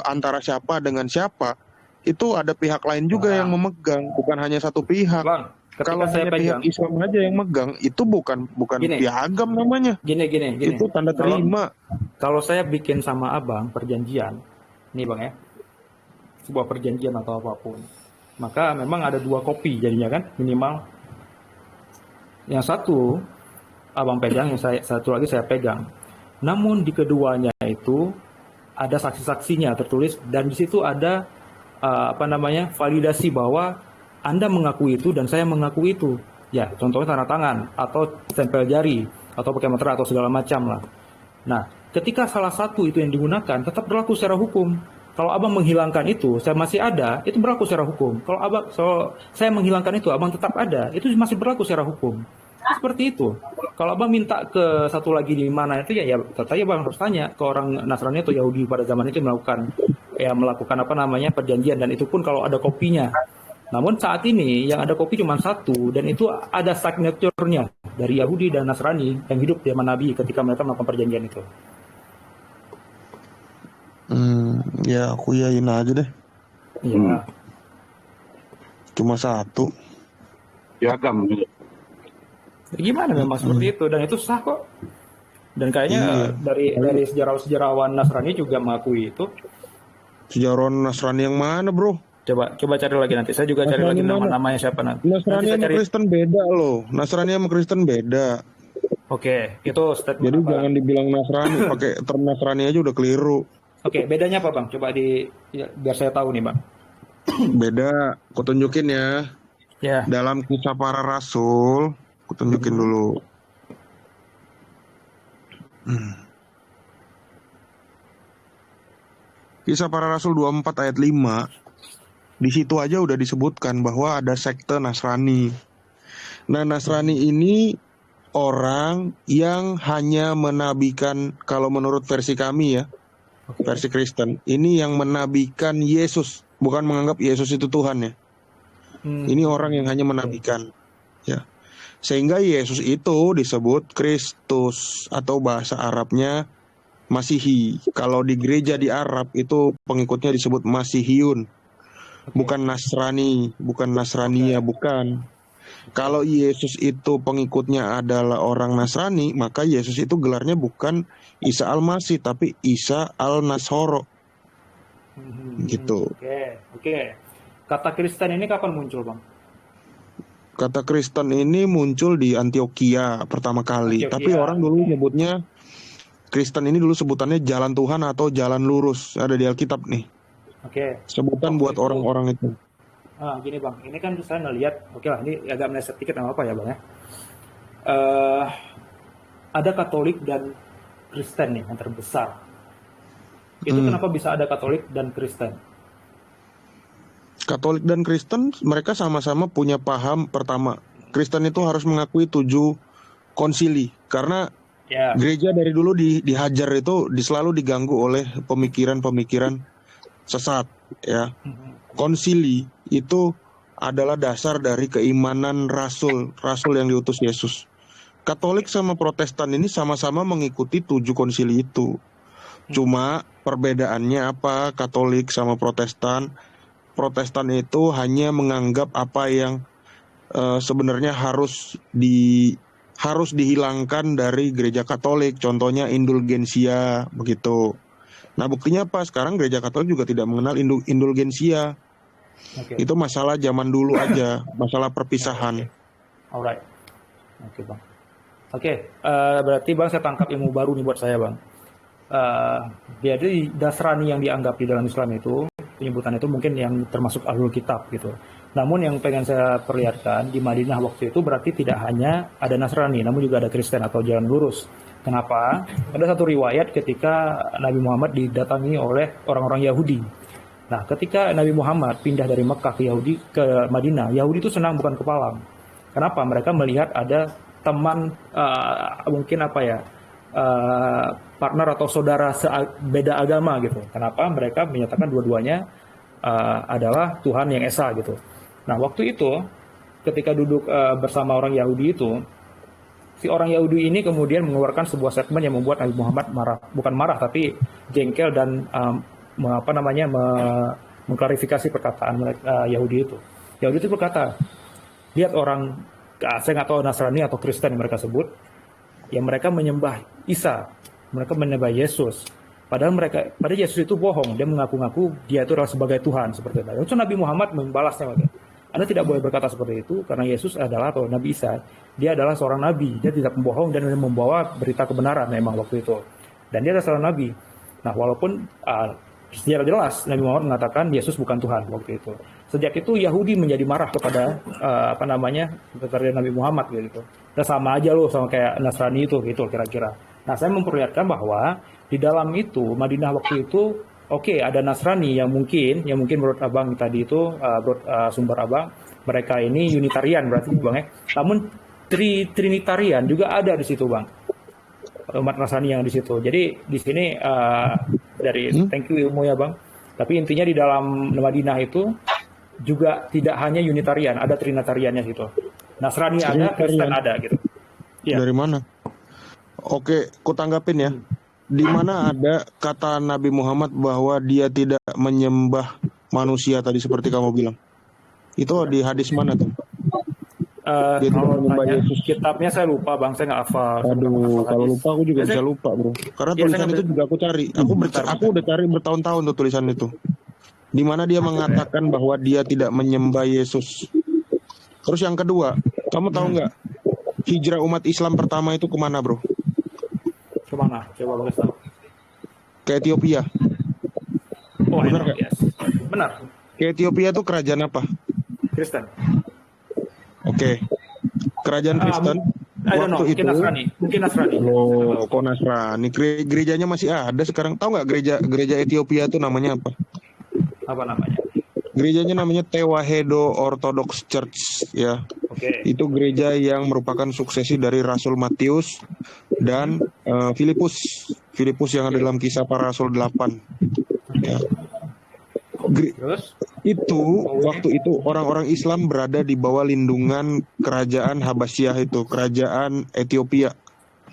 antara siapa dengan siapa, itu ada pihak lain juga yang memegang, bukan hanya satu pihak. Bang, ketika Kalau saya hanya pihak pegang, Islam aja yang megang, itu bukan Gini. piagam namanya, gini. itu tanda terima. Kalau saya bikin sama abang perjanjian, nih bang ya, sebuah perjanjian atau apapun, maka memang ada 2 kopi jadinya kan minimal. Yang satu abang pegang, yang satu lagi saya pegang. Namun di keduanya itu ada saksi-saksinya tertulis dan di situ ada validasi bahwa Anda mengakui itu dan saya mengakui itu. Ya, contohnya tanda tangan atau tempel jari atau pakai meter atau segala macam lah. Nah, ketika salah satu itu yang digunakan tetap berlaku secara hukum. Kalau abang menghilangkan itu, saya masih ada, itu berlaku secara hukum. Kalau saya menghilangkan itu, abang tetap ada, itu masih berlaku secara hukum. Seperti itu. Kalau abang minta ke satu lagi di mana itu ya tetap aja abang harus tanya ke orang Nasrani atau Yahudi pada zaman itu melakukan perjanjian dan itu pun kalau ada kopinya. Namun saat ini yang ada kopi cuma satu dan itu ada signature-nya dari Yahudi dan Nasrani yang hidup di zaman Nabi ketika mereka melakukan perjanjian itu. Ya aku yain aja deh. Iya. Cuma satu. Piagam. Gimana memang seperti itu dan itu sah kok. Dan kayaknya dari sejarawan Nasrani juga mengakui itu. Sejarawan Nasrani yang mana bro? Coba cari lagi nanti. Saya juga cari lagi nama-namanya siapa nanti. Nasrani sama Kristen beda loh. Nasrani sama Kristen beda. Oke, itu statement. Jadi jangan dibilang Nasrani, pakai term Nasrani aja udah keliru. Oke, bedanya apa bang? Coba biar saya tahu nih bang. Beda, aku tunjukin ya. Ya. Dalam Kisah Para Rasul, aku tunjukin dulu. Kisah Para Rasul 24 ayat 5. Di situ aja udah disebutkan bahwa ada sekte Nasrani. Nah, Nasrani ini orang yang hanya menabikan, kalau menurut versi kami ya, versi Kristen, ini yang menabikan Yesus, bukan menganggap Yesus itu Tuhan ya. Ini orang yang hanya menabikan, ya. Sehingga Yesus itu disebut Kristus atau bahasa Arabnya Masihi. Kalau di gereja di Arab itu pengikutnya disebut Masihiyun, bukan Nasrani, bukan Nasrania, bukan. Kalau Yesus itu pengikutnya adalah orang Nasrani, maka Yesus itu gelarnya bukan Isa Al-Masih, tapi Isa Al-Nasoro. Gitu. Oke. Kata Kristen ini kapan muncul, Bang? Kata Kristen ini muncul di Antioquia pertama kali. Tapi orang dulu nyebutnya, Kristen ini dulu sebutannya jalan Tuhan atau jalan lurus. Ada di Alkitab nih. Oke. Sebutan buat orang-orang itu. Gini Bang, ini kan saya ngelihat, oke lah, ini agak meleset dikit apa ya Bang ya. Ada Katolik dan Kristen nih yang terbesar. Itu kenapa bisa ada Katolik dan Kristen? Katolik dan Kristen mereka sama-sama punya paham pertama. Kristen itu harus mengakui 7 konsili karena gereja dari dulu dihajar itu selalu diganggu oleh pemikiran-pemikiran sesat ya. Konsili itu adalah dasar dari keimanan rasul yang diutus Yesus. Katolik sama Protestan ini sama-sama mengikuti 7 konsili itu. Cuma perbedaannya apa? Katolik sama Protestan itu hanya menganggap apa yang sebenarnya harus dihilangkan dari gereja Katolik. Contohnya indulgensia begitu. Nah, buktinya apa? Sekarang gereja Katolik juga tidak mengenal indulgensia. Oke. Itu masalah zaman dulu aja, masalah perpisahan. Alright. Oke, Bang. Oke, berarti Bang saya tangkap ilmu baru nih buat saya, Bang. Jadi Nasrani yang dianggap di dalam Islam itu, penyebutan itu mungkin yang termasuk Ahlul Kitab gitu. Namun yang pengen saya perlihatkan di Madinah waktu itu berarti tidak hanya ada Nasrani, namun juga ada Kristen atau jalan lurus. Kenapa? Ada satu riwayat ketika Nabi Muhammad didatangi oleh orang-orang Yahudi. Nah, ketika Nabi Muhammad pindah dari Mekah ke Madinah, Yahudi itu senang bukan kepalang. Kenapa? Mereka melihat ada teman mungkin apa ya, partner atau saudara beda agama gitu. Kenapa? Mereka menyatakan dua-duanya adalah Tuhan yang esa gitu. Nah, waktu itu ketika duduk bersama orang Yahudi itu, si orang Yahudi ini kemudian mengeluarkan sebuah statement yang membuat Nabi Muhammad marah, bukan marah tapi jengkel dan mengklarifikasi perkataan Yahudi itu. Yahudi itu berkata, lihat orang, saya nggak tahu Nasrani atau Kristen yang mereka sebut, yang mereka menyembah Isa, mereka menyembah Yesus. Padahal Yesus itu bohong, dia mengaku-ngaku dia itu adalah sebagai Tuhan seperti itu. Lalu Nabi Muhammad membalasnya, Anda tidak boleh berkata seperti itu karena Yesus adalah, atau Nabi Isa, dia adalah seorang nabi, dia tidak membohong dan membawa berita kebenaran memang waktu itu. Dan dia adalah seorang nabi. Nah, walaupun secara jelas Nabi Muhammad mengatakan Yesus bukan Tuhan waktu itu. Sejak itu Yahudi menjadi marah kepada kepada Nabi Muhammad gitu. Dan sama aja loh sama kayak Nasrani itu gitu kira-kira. Nah, saya memperlihatkan bahwa di dalam itu Madinah waktu itu ada Nasrani yang mungkin menurut Abang tadi itu sumber Abang, mereka ini Unitarian berarti Bang ya. Namun Trinitarian juga ada di situ, Bang. Umat Nasrani yang di situ. Jadi di sini thank you ilmu ya, Bang. Tapi intinya di dalam Madinah itu juga tidak hanya Unitarian, ada Trinitariannya gitu. Nasrani ada, Kristen ada gitu. Ya. Dari mana? Oke, ku tanggapin ya. Di mana ada kata Nabi Muhammad bahwa dia tidak menyembah manusia tadi seperti kamu bilang? Itu di hadis mana tuh? Kalau tanya kitabnya saya lupa, Bang, saya nggak hafal. Aduh, kalau lupa aku juga bisa lupa, bro. Karena tulisan itu juga aku cari. Aku udah cari bertahun-tahun tuh tulisan itu. Di mana dia mengatakan bahwa dia tidak menyembah Yesus. Terus yang kedua, kamu tahu nggak hijrah umat Islam pertama itu kemana, bro? Kemana? Coba boleh tahu. Ke Ethiopia. Oh, benar nggak? Yes. Benar. Ke Ethiopia tuh kerajaan apa? Kristen. Oke. Kerajaan Kristen. Waktu itu mungkin Nasrani. Oh, kok Nasrani? Gerejanya masih ada sekarang. Tahu nggak gereja Ethiopia itu namanya apa? Apa namanya? Gerejanya namanya Tewahedo Orthodox Church ya. Oke. Itu gereja yang merupakan suksesi dari Rasul Matius dan Filipus yang ada dalam Kisah Para Rasul 8. Ya. Terus? Waktu itu orang-orang Islam berada di bawah lindungan kerajaan Habasyah itu, kerajaan Ethiopia.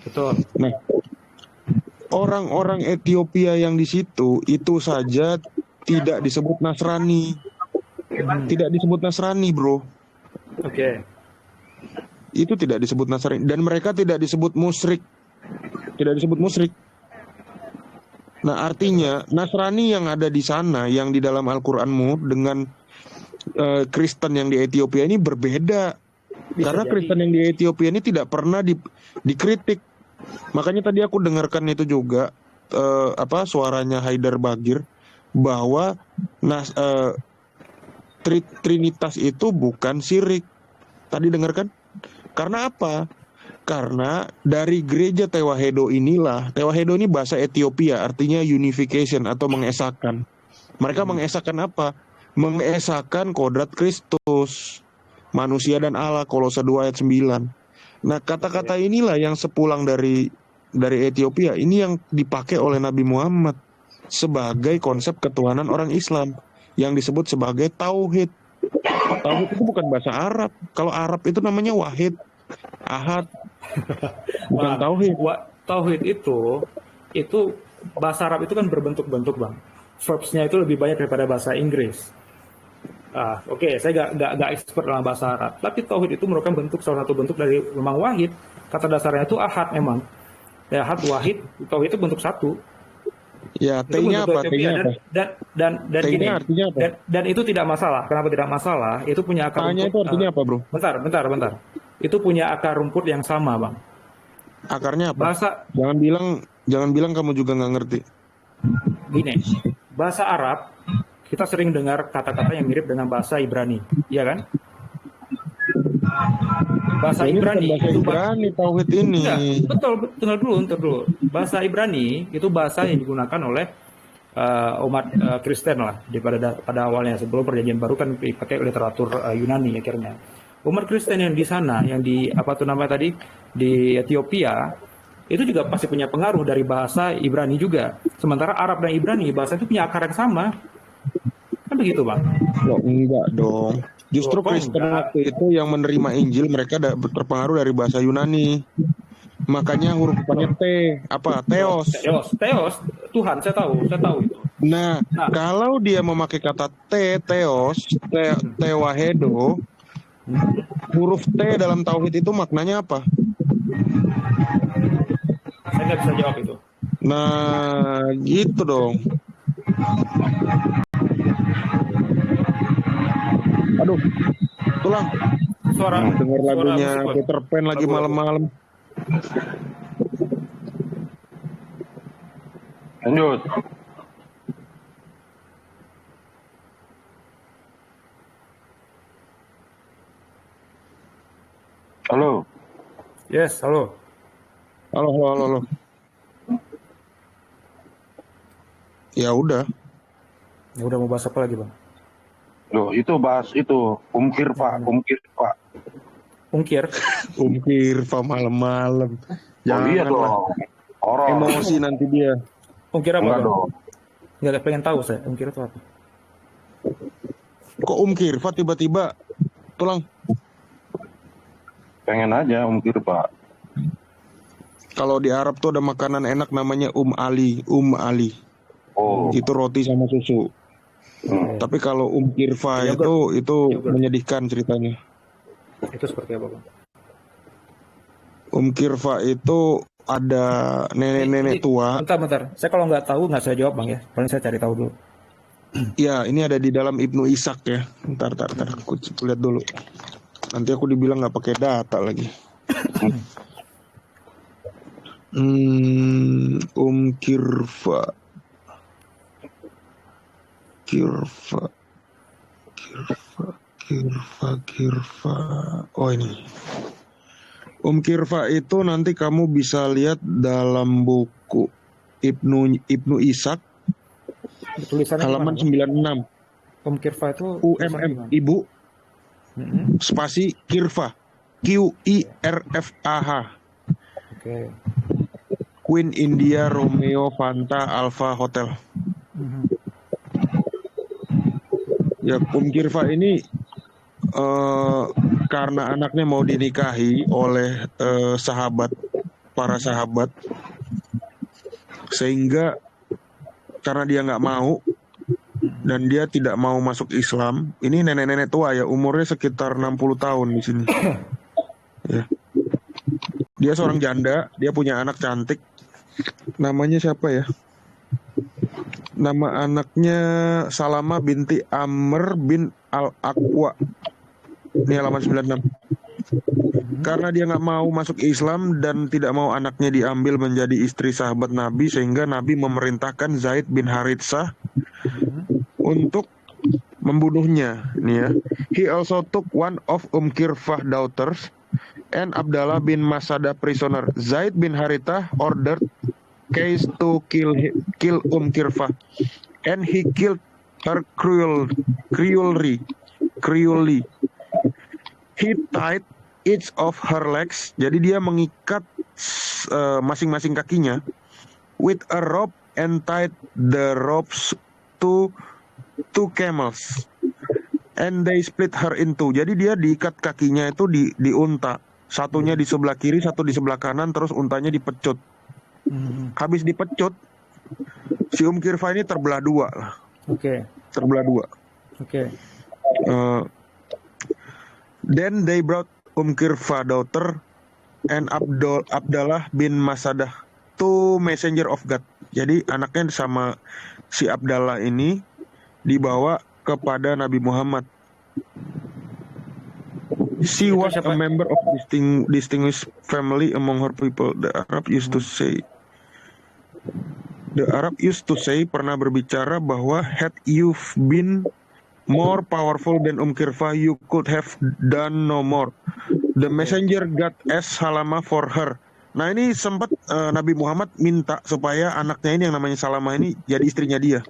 Betul. Nah, orang-orang Ethiopia yang di situ itu saja tidak disebut Nasrani. Tidak disebut Nasrani, bro. Oke. Itu tidak disebut Nasrani dan mereka tidak disebut musyrik. Tidak disebut musyrik. Nah, artinya Nasrani yang ada di sana, yang di dalam Al-Qur'anmu dengan Kristen yang di Ethiopia ini berbeda. Karena Kristen yang di Ethiopia ini tidak pernah dikritik. Makanya tadi aku dengarkan itu juga suaranya Haidar Bagir bahwa Trinitas itu bukan syirik. Tadi dengarkan? Karena apa? Karena dari gereja Tewahedo inilah, Tewahedo ini bahasa Ethiopia, artinya unification atau mengesahkan. Mereka mengesahkan apa? Mengesahkan kodrat Kristus, manusia dan Allah, Kolose 2 ayat 9. Nah, kata-kata inilah yang sepulang dari Ethiopia, ini yang dipakai oleh Nabi Muhammad sebagai konsep ketuhanan orang Islam yang disebut sebagai tauhid. Tauhid itu bukan bahasa Arab. Kalau Arab itu namanya wahid, ahad. Bukan tauhid. Tauhid itu bahasa Arab itu kan berbentuk-bentuk, Bang. Verbs-nya itu lebih banyak daripada bahasa Inggris. Oke, saya nggak expert dalam bahasa Arab. Tapi tauhid itu merupakan salah satu bentuk dari memang wahid. Kata dasarnya itu ahad memang. Ya, ahad, wahid, tauhid itu bentuk satu. Ya, Itu pun T-nya tentu apa? Ethiopia T-nya apa? dan gini. T-nya artinya apa? Dan itu tidak masalah. Kenapa tidak masalah? Itu punya akar A-nya rumput. itu artinya apa, bro? Bentar. Itu punya akar rumput yang sama, Bang. Akarnya apa? Bahasa Jangan bilang kamu juga nggak ngerti. gini, bahasa Arab kita sering dengar kata-kata yang mirip dengan bahasa Ibrani, iya kan? Bahasa Ini bukan Ibrani bahasa itu Ibrani, tauhid ini. enggak, betul, tunggu dulu. Bahasa Ibrani itu bahasa yang digunakan oleh umat Kristen lah pada awalnya, sebelum perjanjian baru kan dipakai literatur Yunani akhirnya. Umat Kristen yang di sana, yang di apa tuh namanya tadi, di Ethiopia, itu juga pasti punya pengaruh dari bahasa Ibrani juga. Sementara Arab dan Ibrani bahasa itu punya akar yang sama. Kan begitu, Bang? Loh, enggak dong. Justru Loh, Kristen enggak. waktu itu yang menerima Injil mereka terpengaruh dari bahasa Yunani. Makanya huruf depannya T, apa? Theos. Theos, Tuhan, saya tahu itu. Nah, Nah, kalau dia memakai kata Theos, Tewahedo, huruf T dalam tauhid itu maknanya apa? saya nggak bisa jawab itu. Nah, gitu dong. Aduh, tulang. Dengar lagunya musik, Bang. Peter Pan lagi Lagu- malam-malam. Lanjut. Halo. Yes, halo. Halo. Ya udah. Ya udah, mau bahas apa lagi, Bang? Loh, itu bahas itu. Umkir, Pak. Ungkir. Kirfa malam-malam. Oh iya Janganlah. dong. Horor. Emosi nanti dia. Ungkir apa, Enggak Bang? dong. Nggak pengen tahu saya. Ungkir itu apa? Kok Kirfa tiba-tiba tulang? Pengen aja umkir, Pak. Kalau di Arab tuh ada makanan enak namanya Ali. Oh. Itu roti sama susu. Tapi kalau Kirfa Yogurt. itu Yogurt. menyedihkan ceritanya. Itu seperti apa, Bang? Kirfa itu ada nenek-nenek tua. Bentar. Saya kalau nggak tahu nggak saya jawab, Bang, ya. Paling saya cari tahu dulu. Ya, ini ada di dalam Ibnu Ishaq ya. Ntar. Aku lihat dulu. Nanti aku dibilang nggak pakai data lagi. Kirfa. Oh ini. Kirfa itu nanti kamu bisa lihat dalam buku Ibnu Ishaq Tulisannya halaman gimana, 96. Kirfa itu tulisannya UMM gimana? Ibu Mm-mm. spasi Kirfa QIRFAH Oke. Queen India Romeo Fanta Alpha Hotel. Mhm. Ya, Kirfa ini karena anaknya mau dinikahi oleh para sahabat, sehingga karena dia nggak mau dan dia tidak mau masuk Islam. Ini nenek-nenek tua ya, umurnya sekitar 60 tahun di sini. Ya. Dia seorang janda, dia punya anak cantik. Namanya siapa ya? Nama anaknya Salama binti Amr bin Al-Aqwa. Ini halaman 96. Karena dia nggak mau masuk Islam dan tidak mau anaknya diambil menjadi istri sahabat Nabi, sehingga Nabi memerintahkan Zaid bin Haritsah untuk membunuhnya. Nih ya. He also took one of Kirfah daughters and Abdallah bin Masada prisoner. Zaid bin Harithah ordered Qais to kill Kirfah, and he killed her cruelly. He tied each of her legs, jadi dia mengikat masing-masing kakinya with a rope and tied the ropes to two camels and they split her in two. Jadi dia diikat kakinya itu di unta, satunya di sebelah kiri, satu di sebelah kanan, terus untanya dipecut. Habis dipecut, si Kirfa ini terbelah dua lah. Oke. Terbelah dua. Oke. Then they brought Kirfa daughter and Abdallah bin Masadah to messenger of God. Jadi anaknya sama si Abdallah ini dibawa kepada Nabi Muhammad. She Itu was a siapa? member of distinguished family among her people. The Arab used to say pernah berbicara bahwa had you been more powerful than Kirfa, you could have done no more. The messenger got as Salama for her. Nah ini sempat Nabi Muhammad minta supaya anaknya ini yang namanya Salama ini jadi istrinya dia.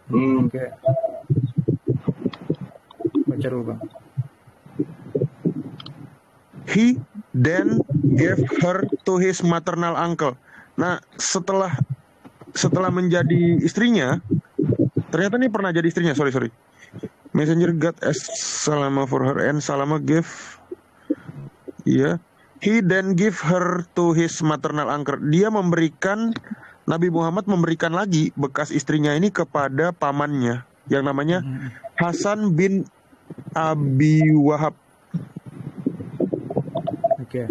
Oke. Baca dulu bang. He then gave her to his maternal uncle. Nah setelah menjadi istrinya, ternyata ini pernah jadi istrinya. Sorry. Messenger got as Salama for her and Salama gave. He then give her to his maternal uncle. Dia memberikan, Nabi Muhammad memberikan lagi bekas istrinya ini kepada pamannya yang namanya Hasan bin Abi Wahab. Oke.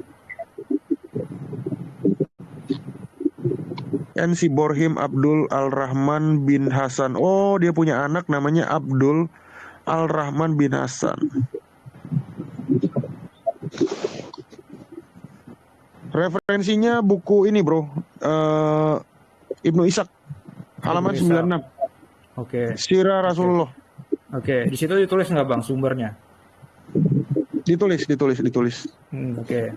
And si bore him Abdul Al-Rahman bin Hasan. Oh, dia punya anak namanya Abdul Al-Rahman bin Hasan. Referensinya buku ini bro, Ibnu Ishaq, halaman 96. Oke. Sirah Rasulullah. Oke. Di situ ditulis nggak bang sumbernya? Ditulis. Oke.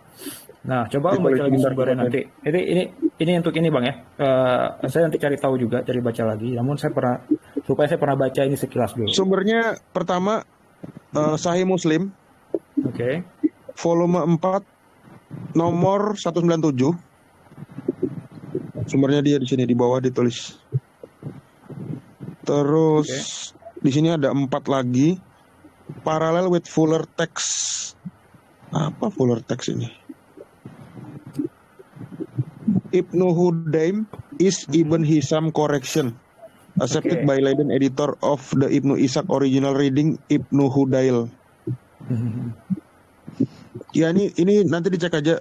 Nah, coba baca lagi sumbernya nanti. Ini untuk ini bang ya. Saya nanti cari tahu juga, cari baca lagi. Namun supaya saya pernah baca ini sekilas dulu. Sumbernya pertama Sahih Muslim. Oke. Volume 4 nomor 197. Sumbernya dia di sini di bawah ditulis. Terus di sini ada 4 lagi. Parallel with fuller text. Apa fuller text ini? Ibnu Hudaim is Ibn Hisam correction. Accepted by Leiden editor of the Ibnu Ishaq original reading Ibnu Hudail. Ya ini nanti dicek aja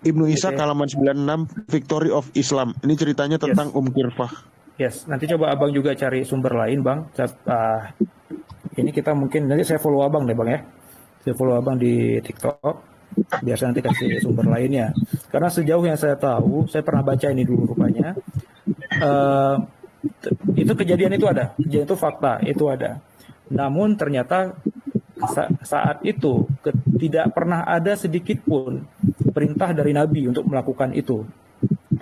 Ibnu Ishaq halaman 96 Victory of Islam. Ini ceritanya tentang Kirfah. Yes, nanti coba abang juga cari sumber lain bang. Ini kita mungkin nanti saya follow abang deh bang ya. Saya follow abang di TikTok. Biasa nanti kasih sumber lainnya. Karena sejauh yang saya tahu, saya pernah baca ini dulu rupanya. Itu kejadian itu ada, kejadian itu fakta itu ada. Namun ternyata saat itu tidak pernah ada sedikit pun perintah dari Nabi untuk melakukan itu.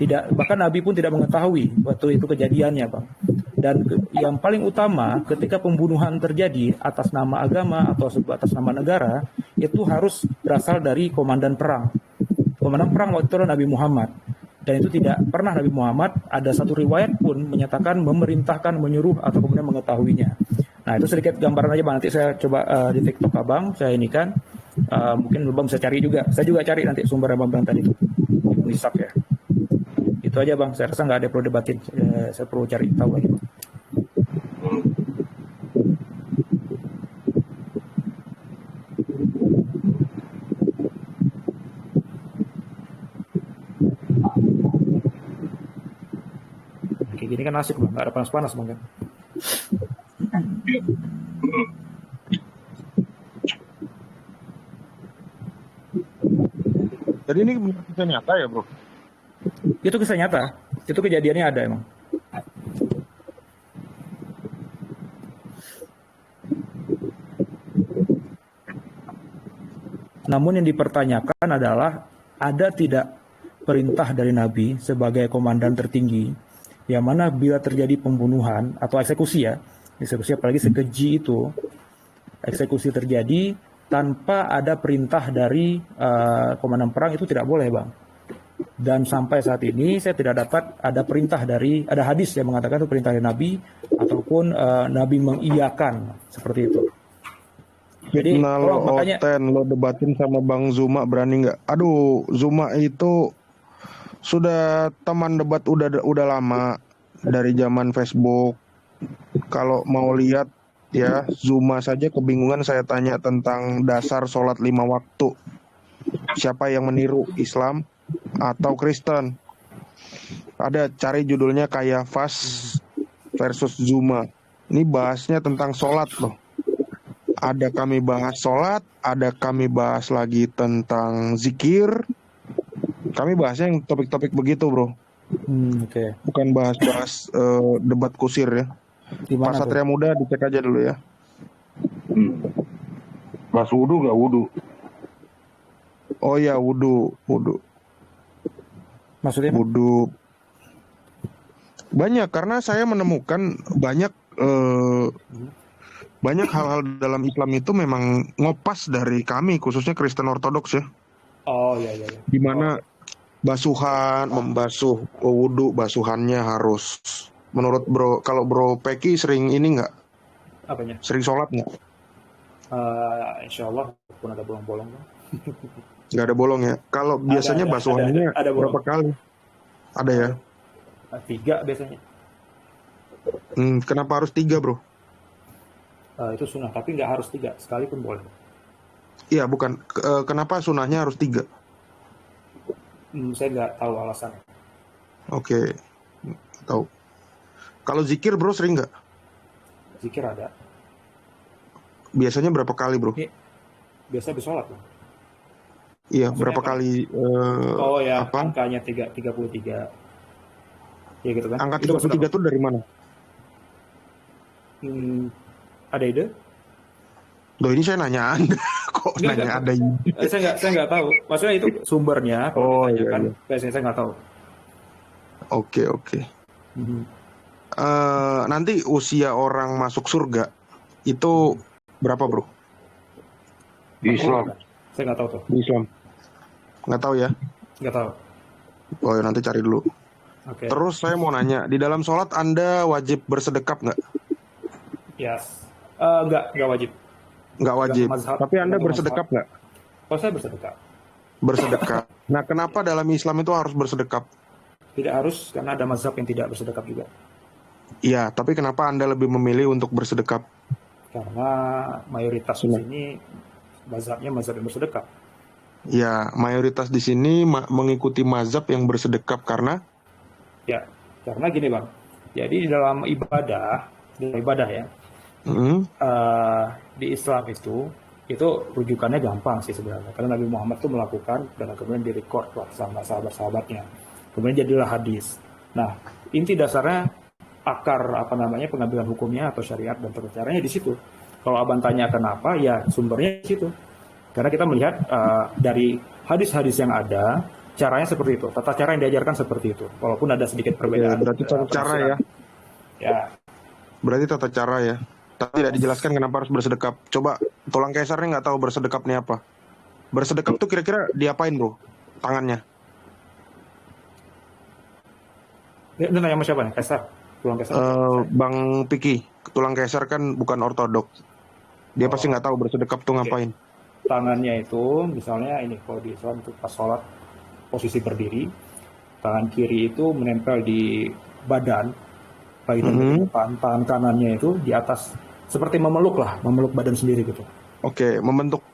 Bahkan Nabi pun tidak mengetahui waktu itu kejadiannya, Bang. Dan yang paling utama ketika pembunuhan terjadi atas nama agama atau atas nama negara, itu harus berasal dari komandan perang. Komandan perang waktu itu adalah Nabi Muhammad. Dan itu tidak pernah Nabi Muhammad ada satu riwayat pun menyatakan, memerintahkan, menyuruh atau kemudian mengetahuinya. Nah itu sedikit gambaran aja Bang. Nanti saya coba di TikTok Abang, saya ini kan mungkin Abang bisa cari juga. Saya juga cari nanti sumber Abang bilang tadi itu. Ishaq ya. Itu aja Bang, saya rasa nggak ada perlu debatin. Saya perlu cari tahu lagi Bang. Kayak gini kan asik Bang, nggak ada panas-panas Bang kan. Jadi ini kisah nyata ya bro? Itu kisah nyata, itu kejadiannya ada emang. Namun yang dipertanyakan adalah ada tidak perintah dari Nabi sebagai komandan tertinggi yang mana bila terjadi pembunuhan atau eksekusi ya, eksekusi apalagi sekeji itu, eksekusi terjadi tanpa ada perintah dari komandan perang itu tidak boleh Bang. Dan sampai saat ini saya tidak dapat ada perintah dari, ada hadis yang mengatakan itu perintah dari Nabi ataupun Nabi mengiyakan seperti itu. Jadi makanya lo debatin sama Bang Zuma berani nggak? Aduh, Zuma itu sudah teman debat udah lama dari zaman Facebook. Kalau mau lihat ya Zuma saja kebingungan saya tanya tentang dasar sholat 5 waktu. Siapa yang meniru Islam atau Kristen? Ada, cari judulnya Kayafas versus Zuma. Ini bahasnya tentang sholat loh. Ada kami bahas sholat, ada kami bahas lagi tentang zikir. Kami bahasnya yang topik-topik begitu, bro. Oke. Bukan bahas-bahas debat kusir ya. Di Pak mana tuh? Satria Muda dicek aja dulu ya. Bahas wudhu gak wudhu? Oh ya, wudhu. Maksudnya? Wudhu. Banyak, karena saya menemukan banyak hal-hal dalam Islam itu memang ngopas dari kami, khususnya Kristen Ortodoks ya. Oh iya. Di mana basuhan, membasuh wudhu, basuhannya harus menurut bro, kalau bro Peki sering ini nggak? Apanya? Sering sholat nggak? Insya Allah pun ada bolong-bolong. Nggak ada bolong ya. Kalau biasanya basuhannya ada bolong. berapa kali? Ada ya? 3 biasanya. Kenapa harus 3 bro? Itu sunnah, tapi nggak harus 3, sekali pun boleh. Iya bukan. Kenapa sunahnya harus 3? Saya nggak tahu alasannya. Oke, tahu. Kalau zikir bro sering nggak? Zikir ada. Biasanya berapa kali bro? Biasa bersolat loh. Iya, Maksudnya berapa apa? kali? Oh ya, Apa? angkanya 33. Ya gitu kan? Angka Itu maksud 33 apa? itu dari mana? Ada ide? Loh ini saya nanya Anda. Kok Nggak, nanya nggak. ada ide? Saya nggak tahu. Maksudnya itu sumbernya. Kalau Oh, ditanyakan, iya. biasanya saya nggak tahu. Oke. Nanti usia orang masuk surga itu berapa bro? Di Islam. Saya nggak tahu tuh. Di Islam? Nggak tahu ya? Nggak tahu. Oh nanti cari dulu. Oke. Terus saya mau nanya, di dalam sholat Anda wajib bersedekap nggak? Yes. Nggak wajib. Nggak wajib. Mazhab, Tapi Anda tergantung bersedekap nggak? Kalau saya bersedekap. Bersedekap. Nah kenapa dalam Islam itu harus bersedekap? Tidak harus, karena ada mazhab yang tidak bersedekap juga. Iya, tapi kenapa Anda lebih memilih untuk bersedekap? Karena mayoritas di sini mazhabnya mazhab yang bersedekap. Ya, mayoritas di sini mengikuti mazhab yang bersedekap karena Ya, karena gini bang. Jadi di dalam ibadah ya, di Islam itu rujukannya gampang sih sebenarnya. Karena Nabi Muhammad itu melakukan dan kemudian direcord sama sahabat-sahabatnya. Kemudian jadilah hadis. Nah, inti dasarnya akar pengambilan hukumnya atau syariat dan tata caranya di situ. Kalau abang tanya kenapa, ya sumbernya di situ. Karena kita melihat dari hadis-hadis yang ada, caranya seperti itu, tata cara yang diajarkan seperti itu, walaupun ada sedikit perbedaan. berarti tata cara ya. Ya. Berarti tata cara ya. Tapi tidak dijelaskan kenapa harus bersedekap. Coba tulang kaisarnya nggak tahu bersedekap nih apa. Bersedekap tuh kira-kira diapain bro? Tangannya? Ini nanya sama siapa nih? Kaisar? Tulang kaisar? Bang Piki, tulang kaisar kan bukan ortodoks. Dia pasti nggak tahu bersedekap tuh ngapain. Tangannya itu, misalnya ini kalau di Islam itu pas sholat posisi berdiri, tangan kiri itu menempel di badan, bagian dari depan, tangan kanannya itu di atas, seperti memeluk badan sendiri gitu. Oke, membentuk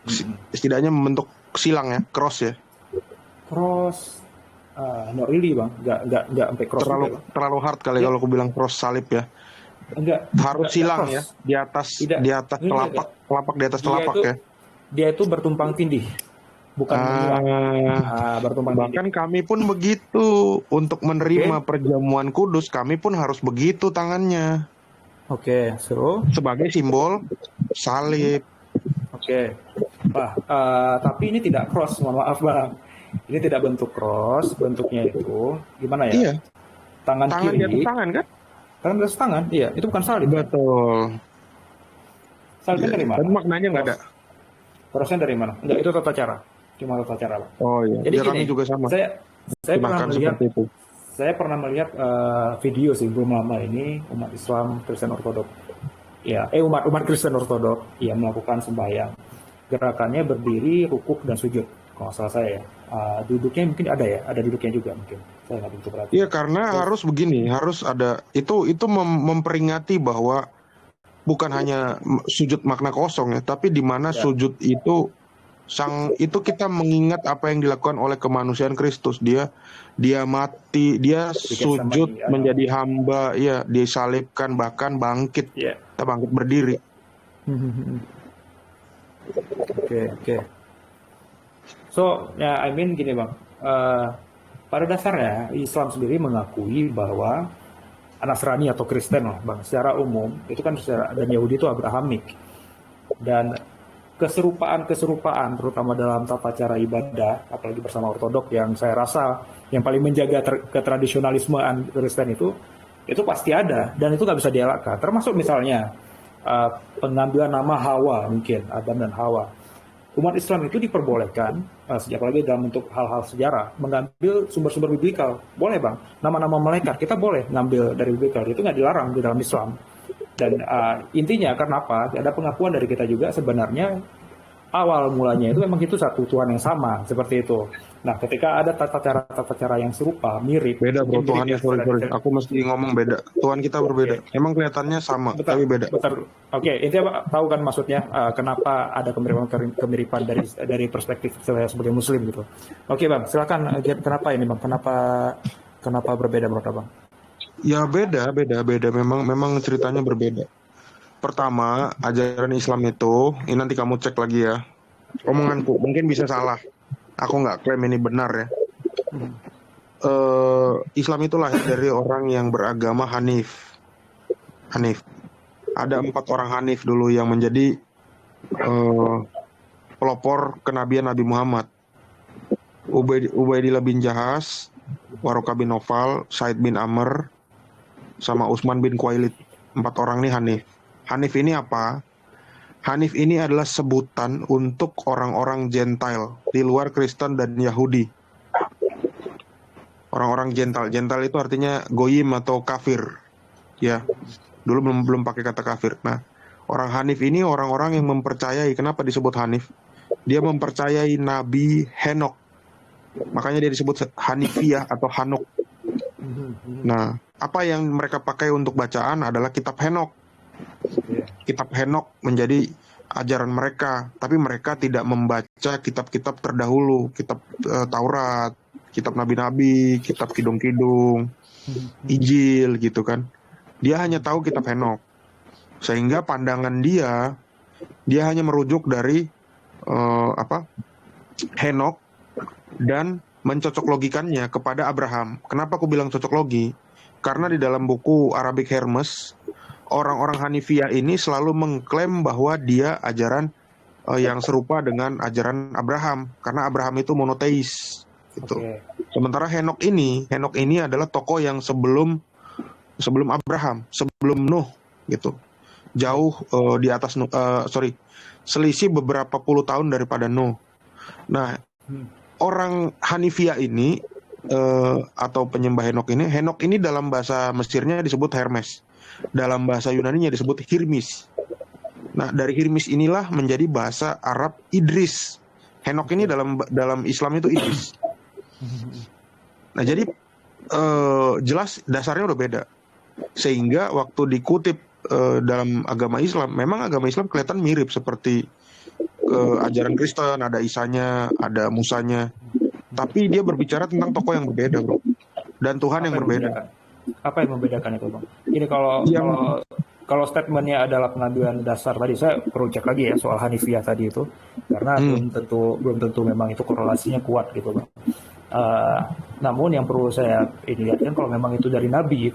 setidaknya membentuk silang ya, cross ya. Cross, not really bang, nggak sampai cross. Terlalu hard kali kalau aku bilang cross salib ya. Enggak. Harus silang ya, di atas telapak di atas telapak ya. Dia itu bertumpang tindih, bukan bertumpang tindih. Bahkan kami pun begitu untuk menerima perjamuan kudus, kami pun harus begitu tangannya. Oke, so sebagai simbol salib. Oke. Tapi ini tidak cross, mohon maaf bang. Ini tidak bentuk cross, bentuknya itu gimana ya? Iya. Tangan kiri. Di atas tangan kan? Tangan di atas tangan, iya. Itu bukan salib. Betul. Salibnya dari mana? Tapi maknanya nggak ada. Crossnya dari mana? Enggak, itu tata cara. Cuma tata cara, Bang. Oh iya. Jadi kami juga sama. Saya pernah melihat video sih belum lama ini umat Islam Kristen Ortodoks. Ya, umat Kristen Ortodoks yang melakukan sembahyang. Gerakannya berdiri, rukuk dan sujud. Kalau salah saya ya. Duduknya mungkin ada duduknya juga mungkin. Saya nggak begitu perhatian. Iya, karena harus begini, harus ada itu memperingati bahwa bukan hanya sujud makna kosong ya, tapi di mana sujud itu Itu kita mengingat apa yang dilakukan oleh kemanusiaan Kristus. Dia mati, dia sujud menjadi hamba, ya, disalibkan, bahkan bangkit. Kita bangkit berdiri. Oke. So, ya, I mean gini bang, pada dasarnya Islam sendiri mengakui bahwa Nasrani atau Kristen lah bang, secara umum itu kan dan Yahudi itu Abrahamik, dan keserupaan terutama dalam tata cara ibadah, apalagi bersama Ortodok yang saya rasa yang paling menjaga ketradisionalisme Kristen itu pasti ada, dan itu nggak bisa dielakkan. Termasuk misalnya pengambilan nama Hawa, mungkin Adam dan Hawa. Umat Islam itu diperbolehkan sejak lagi dalam bentuk hal-hal sejarah mengambil sumber-sumber biblikal. Boleh bang, nama-nama malaikat kita boleh ngambil dari biblikal, itu nggak dilarang di dalam Islam. Dan intinya karena apa? Ada pengakuan dari kita juga sebenarnya awal mulanya itu memang itu satu Tuhan yang sama, seperti itu. Nah, ketika ada tata cara yang serupa, mirip. Beda bro, Tuhannya sorry. Aku mesti ngomong beda. Tuhan kita berbeda. Emang kelihatannya sama, tapi beda. Betul. Oke, intinya tahu kan maksudnya kenapa ada kemiripan dari perspektif saya sebagai Muslim gitu. Oke bang, silakan. Kenapa ini bang? Kenapa berbeda menurut abang? Ya beda. Memang ceritanya berbeda. Pertama, ajaran Islam itu, ini nanti kamu cek lagi ya. Omonganku mungkin bisa salah. Aku nggak klaim ini benar ya. Islam itu lahir dari orang yang beragama Hanif. Ada 4 orang Hanif dulu yang menjadi pelopor kenabian Nabi Muhammad. Ubaidillah bin Jahas, Warokah bin Nawfal, Said bin Amr, sama Utsman bin Khuwailid. 4 orang ini Hanif. Hanif ini apa? Hanif ini adalah sebutan untuk orang-orang Gentile di luar Kristen dan Yahudi. Orang-orang Gentile itu artinya goyim atau kafir. Ya, dulu belum pakai kata kafir. Nah, orang Hanif ini orang-orang yang mempercayai. Kenapa disebut Hanif? Dia mempercayai Nabi Henok. Makanya dia disebut Hanifiyah atau Hanok. Nah, apa yang mereka pakai untuk bacaan adalah kitab Henok. Kitab Henok menjadi ajaran mereka, tapi mereka tidak membaca kitab-kitab terdahulu, kitab Taurat, kitab nabi-nabi, kitab kidung-kidung, Injil gitu kan. Dia hanya tahu kitab Henok. Sehingga pandangan dia hanya merujuk dari Henok dan mencocok logikannya kepada Abraham. Kenapa aku bilang cocok logi? Karena di dalam buku Arabic Hermes, orang-orang Hanifiyah ini selalu mengklaim bahwa dia ajaran yang serupa dengan ajaran Abraham, karena Abraham itu monoteis gitu. Sementara Henok ini adalah tokoh yang sebelum Abraham, sebelum Nuh gitu. Jauh di atas Nuh, selisih beberapa puluh tahun daripada Nuh. Nah, orang Hanifiyah ini atau penyembah Henok ini dalam bahasa Mesirnya disebut Hermes. Dalam bahasa Yunaninya disebut Hirmis. Nah, dari Hirmis inilah menjadi bahasa Arab Idris. Henok ini dalam Islam itu Idris. Nah, jadi jelas dasarnya udah beda. Sehingga waktu dikutip dalam agama Islam, memang agama Islam kelihatan mirip seperti ajaran Kristen, ada Isanya, ada Musanya. Tapi dia berbicara tentang tokoh yang berbeda, bro. Dan Tuhan yang berbeda. Apa yang membedakan itu bang? Ini kalau statementnya adalah pengambilan dasar tadi, saya perlu cek lagi ya soal Hanifiyah tadi itu, karena belum tentu memang itu korelasinya kuat gitu bang. Namun yang perlu saya lihatkan kalau memang itu dari Nabi,